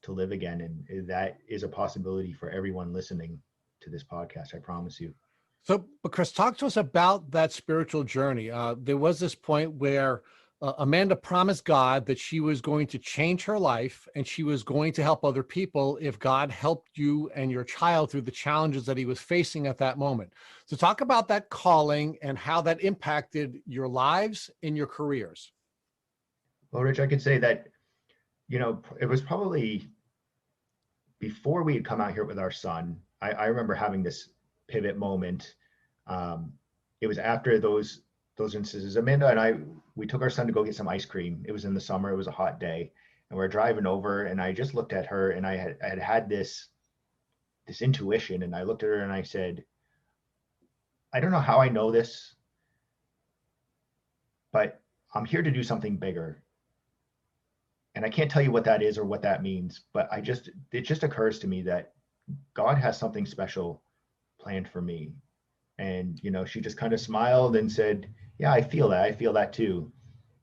C: to live again. And that is a possibility for everyone listening to this podcast, I promise you.
A: So, but Chris, talk to us about that spiritual journey. There was this point where Amanda promised God that she was going to change her life and she was going to help other people if God helped you and your child through the challenges that he was facing at that moment. So talk about that calling and how that impacted your lives and your careers.
C: Well, Rich, I could say that, you know, it was probably before we had come out here with our son. I remember having this pivot moment. It was after those instances. Amanda and I, we took our son to go get some ice cream. It was in the summer. It was a hot day, and we're driving over, and I just looked at her, and I had this this intuition. And I looked at her and I said, I don't know how I know this, but I'm here to do something bigger. And I can't tell you what that is or what that means, but it just occurs to me that God has something special planned for me. And, you know, she just kind of smiled and said, yeah, I feel that. I feel that too.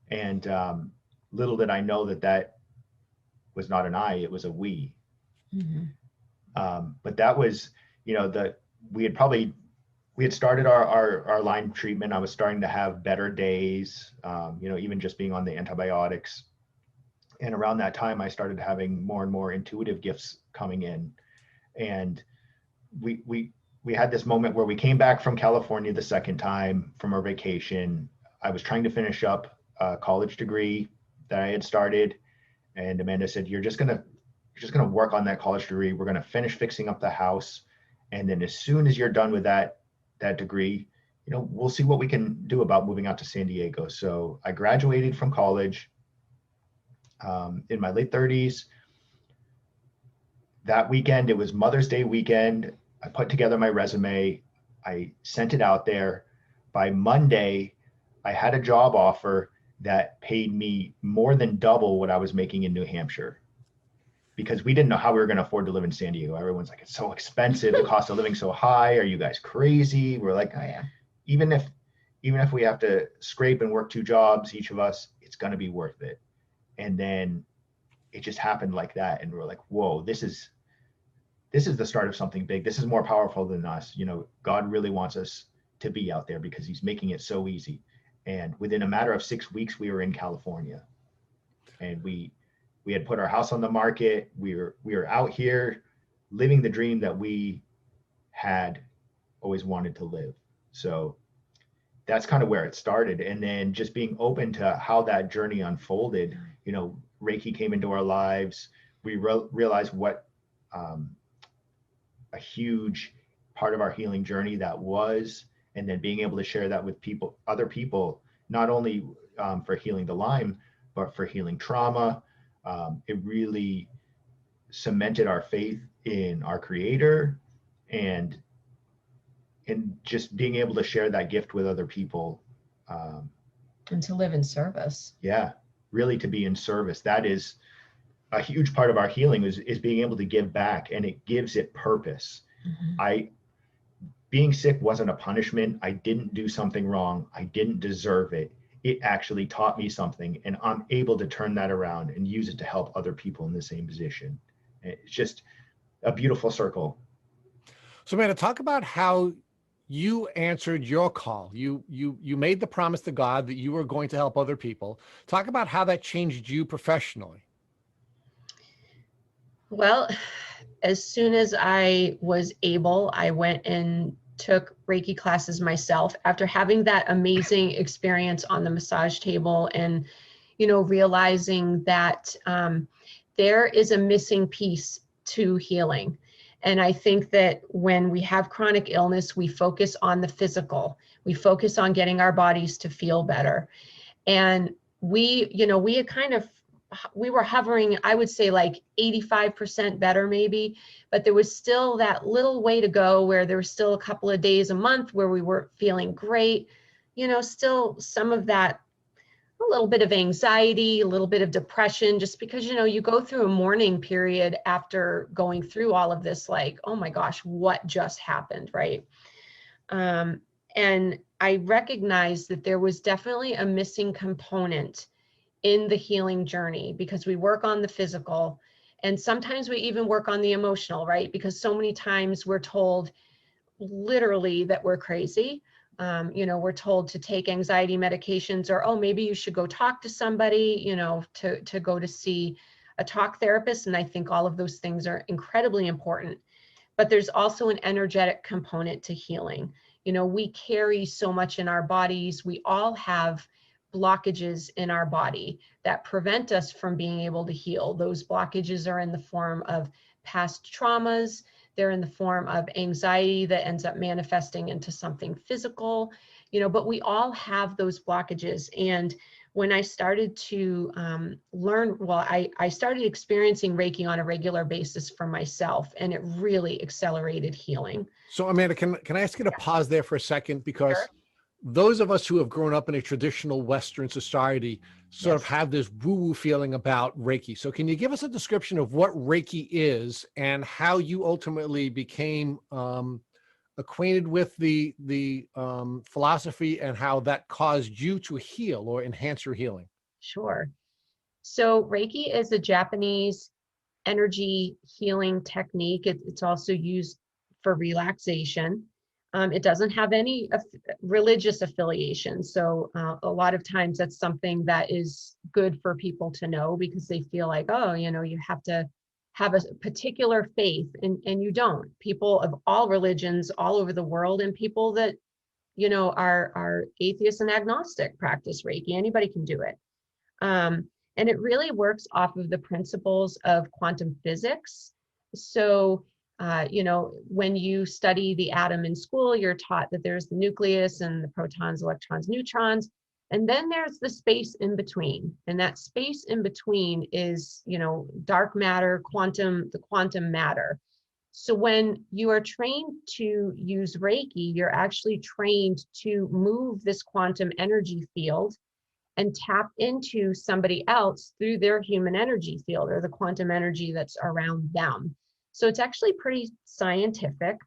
C: And little did I know that that was not an I, it was a we. But that was, you know, we had started our Lyme treatment. I was starting to have better days, you know, even just being on the antibiotics. And around that time, I started having more and more intuitive gifts coming in. And we had this moment where we came back from California the second time from our vacation. I was trying to finish up a college degree that I had started. And Amanda said, you're just gonna work on that college degree. We're gonna finish fixing up the house. And then as soon as you're done with that degree, you know, we'll see what we can do about moving out to San Diego. So I graduated from college in my late 30s. That weekend, it was Mother's Day weekend. I put together my resume. I sent it out there. By Monday, I had a job offer that paid me more than double what I was making in New Hampshire, because we didn't know how we were going to afford to live in San Diego. Everyone's like, it's so expensive. The cost of living so high. Are you guys crazy? We're like, oh, yeah. Even if we have to scrape and work 2 jobs, each of us, it's going to be worth it. And then it just happened like that. And we're like, whoa, this is the start of something big. This is more powerful than us. You know, God really wants us to be out there because he's making it so easy. And within a matter of 6 weeks, we were in California, and we had put our house on the market. We were out here living the dream that we had always wanted to live. So that's kind of where it started. And then just being open to how that journey unfolded. You know, Reiki came into our lives. We realized what a huge part of our healing journey that was, and then being able to share that with other people, not only for healing the Lyme, but for healing trauma. It really cemented our faith in our Creator, and just being able to share that gift with other people.
D: And to live in service.
C: Yeah, really to be in service. That is a huge part of our healing is being able to give back, and it gives it purpose. Being sick wasn't a punishment. I didn't do something wrong. I didn't deserve it. It actually taught me something, and I'm able to turn that around and use it to help other people in the same position. It's just a beautiful circle.
A: So, Amanda, talk about how you answered your call. You made the promise to God that you were going to help other people. Talk about how that changed you professionally.
D: Well, as soon as I was able, I went and took Reiki classes myself after having that amazing experience on the massage table, and, you know, realizing that there is a missing piece to healing. And I think that when we have chronic illness, we focus on the physical, we focus on getting our bodies to feel better. And we were hovering, I would say like 85% better maybe, but there was still that little way to go where there was still a couple of days a month where we weren't feeling great, you know, still some of that, a little bit of anxiety, a little bit of depression, just because, you know, you go through a mourning period after going through all of this, like, oh my gosh, what just happened, right? And I recognized that there was definitely a missing component in the healing journey, because we work on the physical and sometimes we even work on the emotional, right? Because so many times we're told literally that we're crazy. You know, we're told to take anxiety medications, or, oh, maybe you should go talk to somebody, you know, to go to see a talk therapist. And I think all of those things are incredibly important, but there's also an energetic component to healing. You know, we carry so much in our bodies. We all have blockages in our body that prevent us from being able to heal. Those blockages are in the form of past traumas. They're in the form of anxiety that ends up manifesting into something physical, you know, but we all have those blockages. And when I started to learn, well, I started experiencing Reiki on a regular basis for myself, and it really accelerated healing.
A: So Amanda, can I ask you to pause there for a second? Because
D: Sure.
A: those of us who have grown up in a traditional Western society sort of
D: Yes.
A: have this woo-woo feeling about Reiki. So can you give us a description of what Reiki is and how you ultimately became acquainted with the philosophy and how that caused you to heal or enhance your healing?
D: Sure. So Reiki is a Japanese energy healing technique. It's also used for relaxation. It doesn't have any religious affiliation. So a lot of times that's something that is good for people to know, because they feel like, oh, you have to have a particular faith, and you don't. People of all religions all over the world, and people that, are atheists and agnostic, practice Reiki. Anybody can do it. And it really works off of the principles of quantum physics. So, when you study the atom in school, you're taught that there's the nucleus and the protons, electrons, neutrons, and then there's the space in between. And that space in between is, dark matter, the quantum matter. So when you are trained to use Reiki, you're actually trained to move this quantum energy field and tap into somebody else through their human energy field, or the quantum energy that's around them. So it's actually pretty scientific.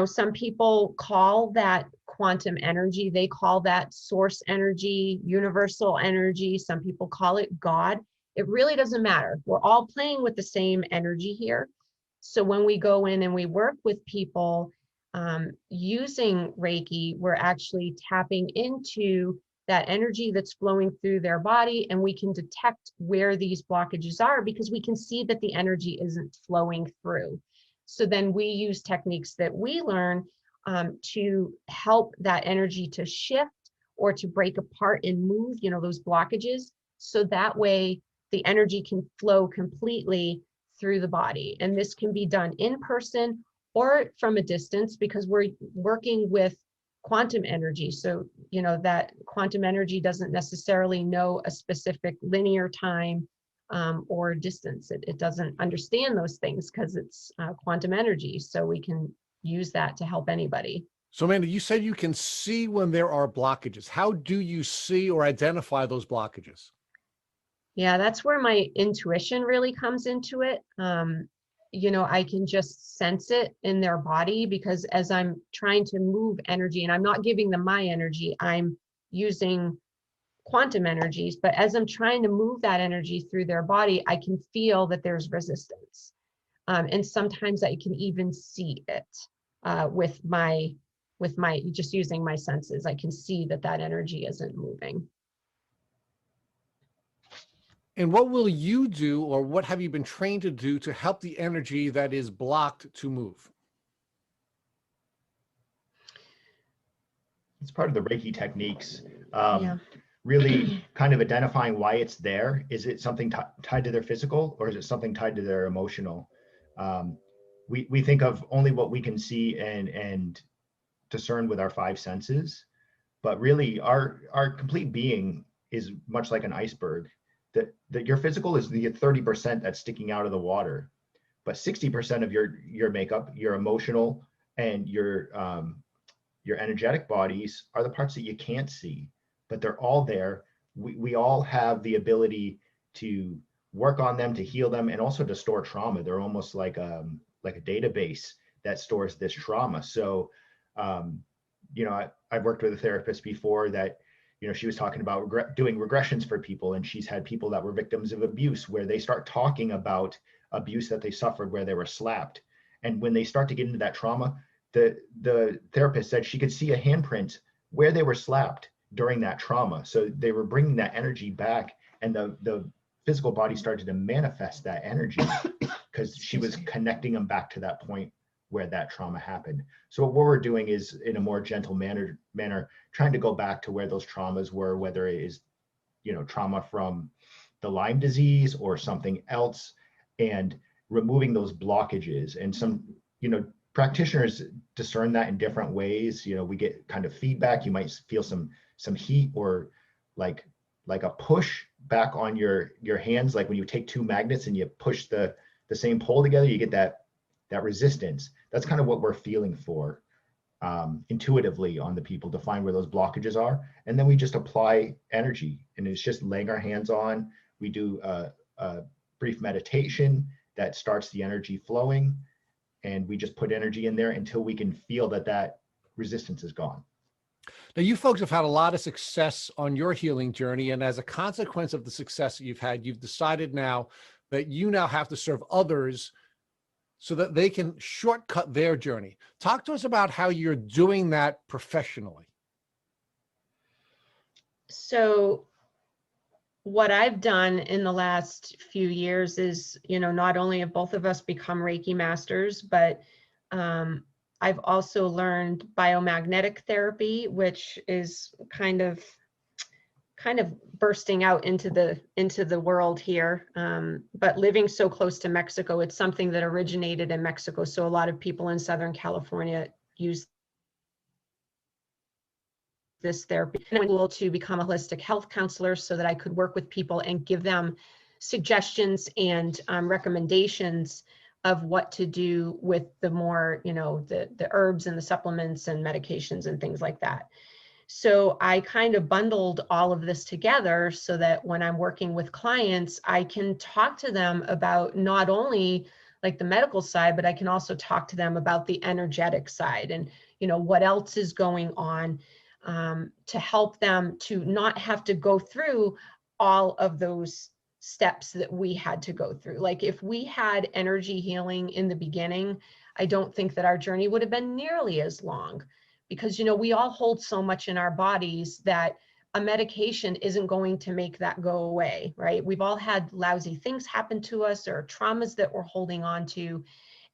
D: Some people call that quantum energy, they call that source energy, universal energy. Some people call it God. It really doesn't matter. We're all playing with the same energy here. So when we go in and we work with people using Reiki, we're actually tapping into that energy that's flowing through their body, and we can detect where these blockages are because we can see that the energy isn't flowing through. So then we use techniques that we learn to help that energy to shift or to break apart and move, those blockages. So that way the energy can flow completely through the body. And this can be done in person or from a distance, because we're working with quantum energy. So, that quantum energy doesn't necessarily know a specific linear time or distance. It doesn't understand those things because it's quantum energy. So we can use that to help anybody.
A: So Amanda, you said you can see when there are blockages. How do you see or identify those blockages?
D: Yeah, that's where my intuition really comes into it. I can just sense it in their body, because as I'm trying to move energy, and I'm not giving them my energy, I'm using quantum energies, but as I'm trying to move that energy through their body, I can feel that there's resistance. And sometimes I can even see it with my just using my senses. I can see that energy isn't moving.
A: And what will you do, or what have you been trained to do to help the energy that is blocked to move?
C: It's part of the Reiki techniques.
D: Yeah.
C: Really kind of identifying why it's there. Is it something tied to their physical, or is it something tied to their emotional? We think of only what we can see and discern with our five senses, but really our complete being is much like an iceberg. That your physical is the 30% that's sticking out of the water, but 60% of your makeup, your emotional and your energetic bodies are the parts that you can't see, but they're all there. We all have the ability to work on them, to heal them, and also to store trauma. They're almost like a database that stores this trauma. So, I've worked with a therapist before that, she was talking about doing regressions for people, and she's had people that were victims of abuse where they start talking about abuse that they suffered where they were slapped. And when they start to get into that trauma, the therapist said she could see a handprint where they were slapped during that trauma. So they were bringing that energy back, and the physical body started to manifest that energy because she was connecting them back to that point where that trauma happened. So what we're doing is, in a more gentle manner, trying to go back to where those traumas were, whether it is, trauma from the Lyme disease or something else, and removing those blockages. And some, practitioners discern that in different ways. We get kind of feedback. You might feel some heat or like a push back on your hands, like when you take two magnets and you push the same pole together, you get that resistance. That's kind of what we're feeling for intuitively on the people, to find where those blockages are. And then we just apply energy, and it's just laying our hands on. We do a brief meditation that starts the energy flowing, and we just put energy in there until we can feel that resistance is gone.
A: Now, you folks have had a lot of success on your healing journey. And as a consequence of the success that you've had, you've decided now that you now have to serve others so that they can shortcut their journey. Talk to us about how you're doing that professionally.
D: So what I've done in the last few years is, not only have both of us become Reiki masters, but I've also learned biomagnetic therapy, which is kind of bursting out into the world here. But living so close to Mexico, it's something that originated in Mexico. So a lot of people in Southern California use this therapy. And I went to school to become a holistic health counselor so that I could work with people and give them suggestions and recommendations of what to do with the more, the herbs and the supplements and medications and things like that. So I kind of bundled all of this together so that when I'm working with clients, I can talk to them about not only like the medical side, but I can also talk to them about the energetic side and, what else is going on, to help them to not have to go through all of those steps that we had to go through. Like if we had energy healing in the beginning, I don't think that our journey would have been nearly as long, because, we all hold so much in our bodies that a medication isn't going to make that go away, right? We've all had lousy things happen to us or traumas that we're holding on to,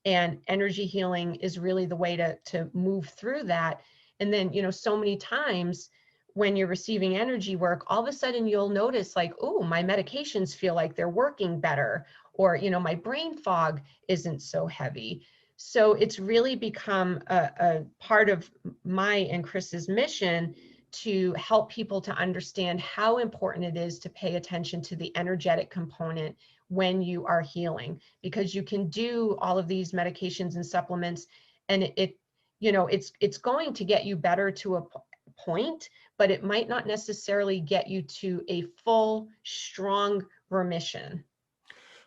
D: and energy healing is really the way to move through that. And then, so many times when you're receiving energy work, all of a sudden you'll notice like, oh, my medications feel like they're working better, or, my brain fog isn't so heavy. So it's really become a part of my and Chris's mission to help people to understand how important it is to pay attention to the energetic component when you are healing, because you can do all of these medications and supplements and it's going to get you better to a point, but it might not necessarily get you to a full, strong remission.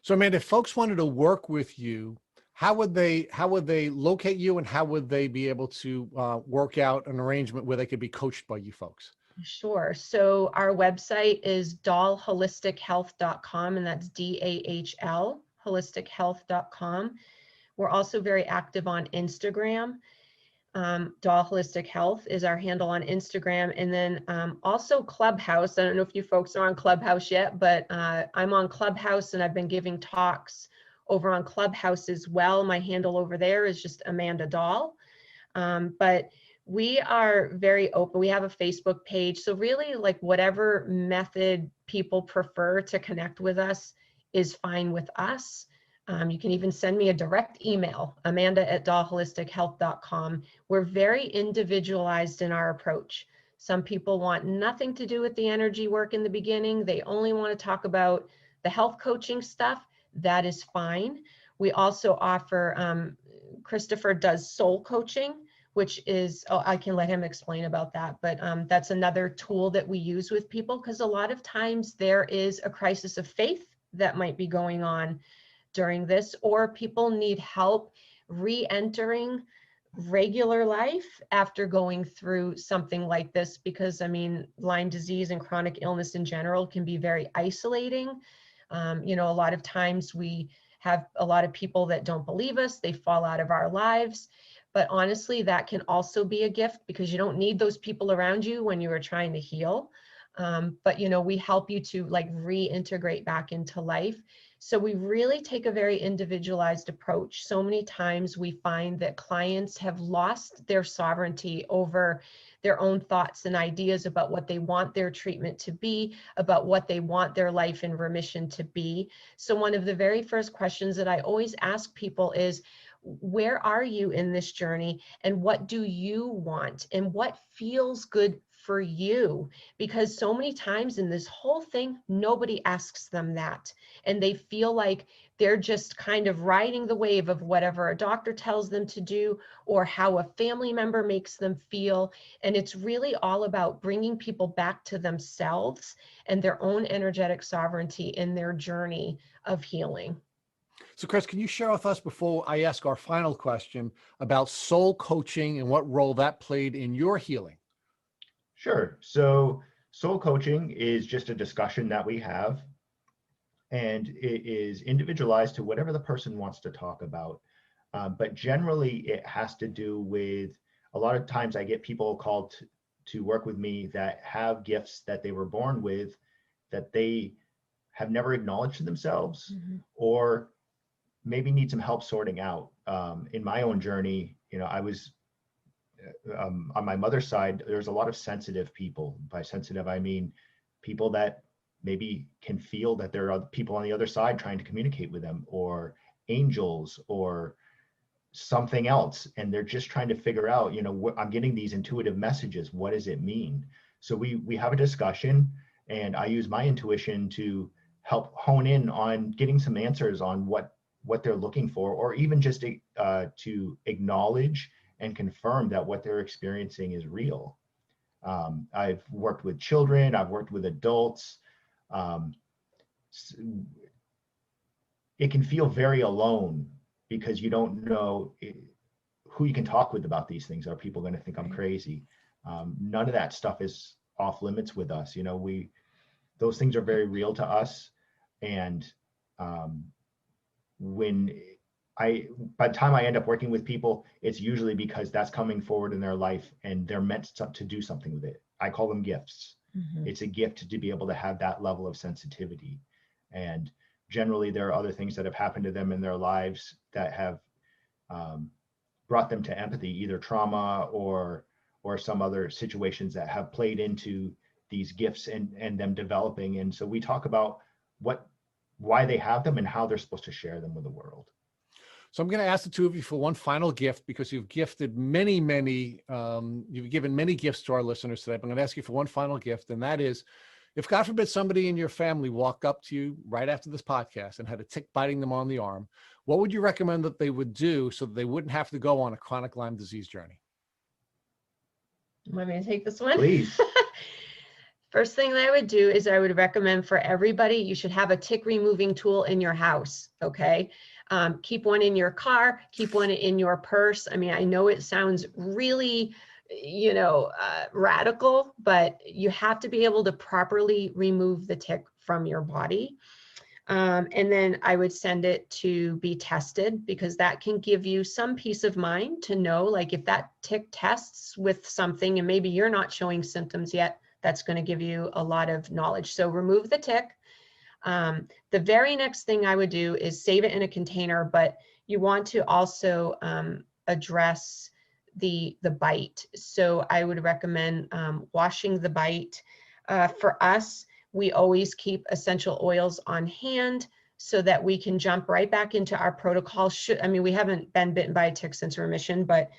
A: So, Amanda, if folks wanted to work with you, how would they locate you, and how would they be able to work out an arrangement where they could be coached by you folks?
D: Sure. So our website is dahlholistichealth.com, and that's DAHL, holistichealth.com. We're also very active on Instagram. Dahl Holistic Health is our handle on Instagram. And then also Clubhouse. I don't know if you folks are on Clubhouse yet, but I'm on Clubhouse and I've been giving talks over on Clubhouse as well. My handle over there is just Amanda Dahl. But we are very open. We have a Facebook page. So really, like whatever method people prefer to connect with us is fine with us. You can even send me a direct email, amanda@dahlholistichealth.com. We're very individualized in our approach. Some people want nothing to do with the energy work in the beginning. They only want to talk about the health coaching stuff. That is fine. We also offer, Christopher does soul coaching, which is, I can let him explain about that, but that's another tool that we use with people, because a lot of times there is a crisis of faith that might be going on during this, or people need help re-entering regular life after going through something like this, because Lyme disease and chronic illness in general can be very isolating. A lot of times we have a lot of people that don't believe us, they fall out of our lives. But honestly, that can also be a gift, because you don't need those people around you when you are trying to heal. But we help you to like reintegrate back into life. So we really take a very individualized approach. So many times we find that clients have lost their sovereignty over their own thoughts and ideas about what they want their treatment to be, about what they want their life in remission to be. So one of the very first questions that I always ask people is, where are you in this journey, and what do you want, and what feels good for you? Because so many times in this whole thing, nobody asks them that, and they feel like they're just kind of riding the wave of whatever a doctor tells them to do or how a family member makes them feel. And it's really all about bringing people back to themselves and their own energetic sovereignty in their journey of healing.
A: So Chris, can you share with us before I ask our final question about soul coaching and what role that played in your healing?
C: Sure. So soul coaching is just a discussion that we have, and it is individualized to whatever the person wants to talk about. But generally, it has to do with, a lot of times I get people called to work with me that have gifts that they were born with that they have never acknowledged to themselves, or maybe need some help sorting out. In my own journey, I was on my mother's side, there's a lot of sensitive people. By sensitive, I mean people that maybe can feel that there are people on the other side trying to communicate with them, or angels, or something else. And they're just trying to figure out, I'm getting these intuitive messages. What does it mean? So we have a discussion, and I use my intuition to help hone in on getting some answers on what they're looking for, or even just to acknowledge and confirm that what they're experiencing is real. I've worked with children, I've worked with adults. It can feel very alone because you don't know who you can talk with about these things. Are people going to think I'm crazy? None of that stuff is off limits with us. Those things are very real to us. And by the time I end up working with people, it's usually because that's coming forward in their life and they're meant to do something with it. I call them gifts. It's a gift to be able to have that level of sensitivity. And generally, there are other things that have happened to them in their lives that have brought them to empathy, either trauma or some other situations that have played into these gifts and them developing. And so we talk about why they have them and how they're supposed to share them with the world.
A: So I'm going to ask the two of you for one final gift, because you've gifted many, you've given many gifts to our listeners today. But I'm going to ask you for one final gift, and that is, if God forbid somebody in your family walked up to you right after this podcast and had a tick biting them on the arm, what would you recommend that they would do so that they wouldn't have to go on a chronic Lyme disease journey?
D: Want me to take this one?
C: Please.
D: First thing that I would do is I would recommend for everybody, you should have a tick removing tool in your house, okay? Keep one in your car, keep one in your purse. I mean, I know it sounds really, radical, but you have to be able to properly remove the tick from your body. And then I would send it to be tested, because that can give you some peace of mind to know, like, if that tick tests with something and maybe you're not showing symptoms yet, that's going to give you a lot of knowledge. So remove the tick. The very next thing I would do is save it in a container, but you want to also address the bite. So I would recommend washing the bite. For us, we always keep essential oils on hand so that we can jump right back into our protocol. We haven't been bitten by a tick since remission, but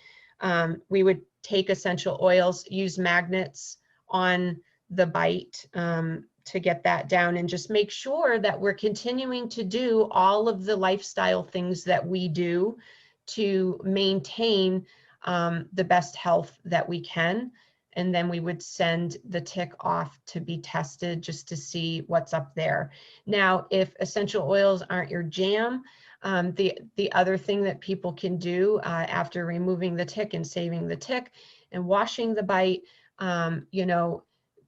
D: we would take essential oils, use magnets on the bite to get that down, and just make sure that we're continuing to do all of the lifestyle things that we do to maintain the best health that we can. And then we would send the tick off to be tested just to see what's up there. Now, if essential oils aren't your jam, the other thing that people can do after removing the tick and saving the tick and washing the bite,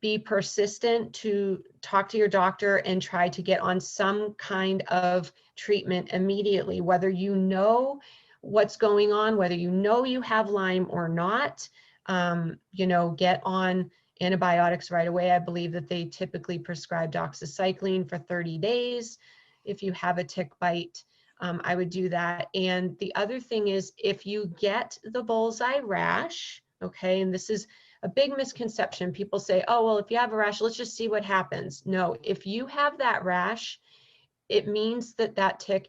D: be persistent to talk to your doctor and try to get on some kind of treatment immediately, whether you know what's going on, whether you know you have Lyme or not. Get on antibiotics right away. I believe that they typically prescribe doxycycline for 30 days. If you have a tick bite, I would do that. And the other thing is, if you get the bullseye rash, okay, and this is a big misconception. People say, oh, well, if you have a rash, let's just see what happens. No, if you have that rash, it means that that tick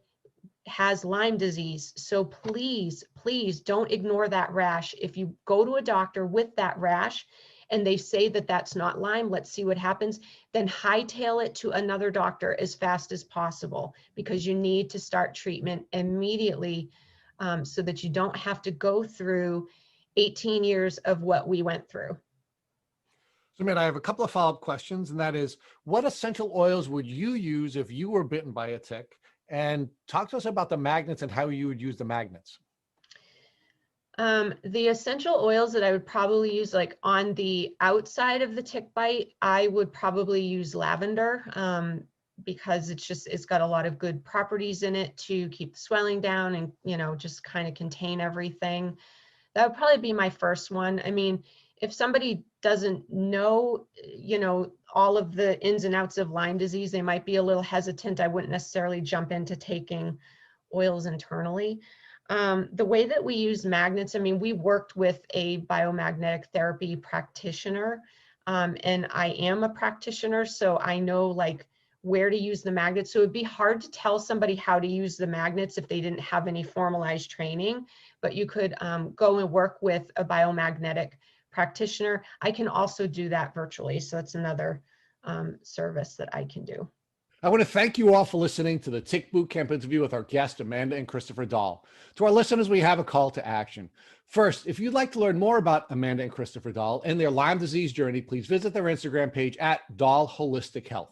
D: has Lyme disease. So please, please don't ignore that rash. If you go to a doctor with that rash and they say that that's not Lyme, let's see what happens, then hightail it to another doctor as fast as possible, because you need to start treatment immediately, so that you don't have to go through 18 years of what we went through.
A: So, man, I have a couple of follow-up questions, and that is, what essential oils would you use if you were bitten by a tick? And talk to us about the magnets and how you would use the magnets.
D: The essential oils that I would probably use, like on the outside of the tick bite, I would probably use lavender, because it's got a lot of good properties in it to keep the swelling down and, you know, just kind of contain everything. That would probably be my first one. I mean, if somebody doesn't know, you know, all of the ins and outs of Lyme disease, they might be a little hesitant. I wouldn't necessarily jump into taking oils internally. The way that we use magnets, I mean, we worked with a biomagnetic therapy practitioner, and I am a practitioner, so I know like where to use the magnets. So it'd be hard to tell somebody how to use the magnets if they didn't have any formalized training, but you could go and work with a biomagnetic practitioner. I can also do that virtually. So it's another service that I can do.
A: I want to thank you all for listening to the Tick Bootcamp interview with our guests, Amanda and Christopher Dahl. To our listeners, we have a call to action. First, if you'd like to learn more about Amanda and Christopher Dahl and their Lyme disease journey, please visit their Instagram page at Dahl Holistic Health.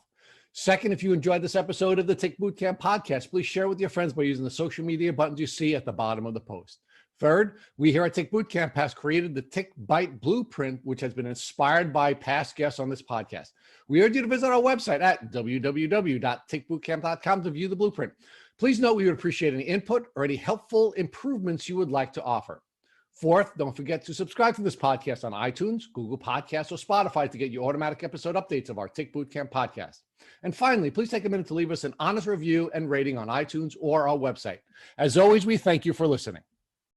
A: Second, if you enjoyed this episode of the Tick Bootcamp podcast, please share with your friends by using the social media buttons you see at the bottom of the post. Third, we here at Tick Bootcamp has created the Tick Bite Blueprint, which has been inspired by past guests on this podcast. We urge you to visit our website at www.tickbootcamp.com to view the blueprint. Please note we would appreciate any input or any helpful improvements you would like to offer. Fourth, don't forget to subscribe to this podcast on iTunes, Google Podcasts, or Spotify to get your automatic episode updates of our Tick Bootcamp podcast. And finally, please take a minute to leave us an honest review and rating on iTunes or our website. As always, we thank you for listening.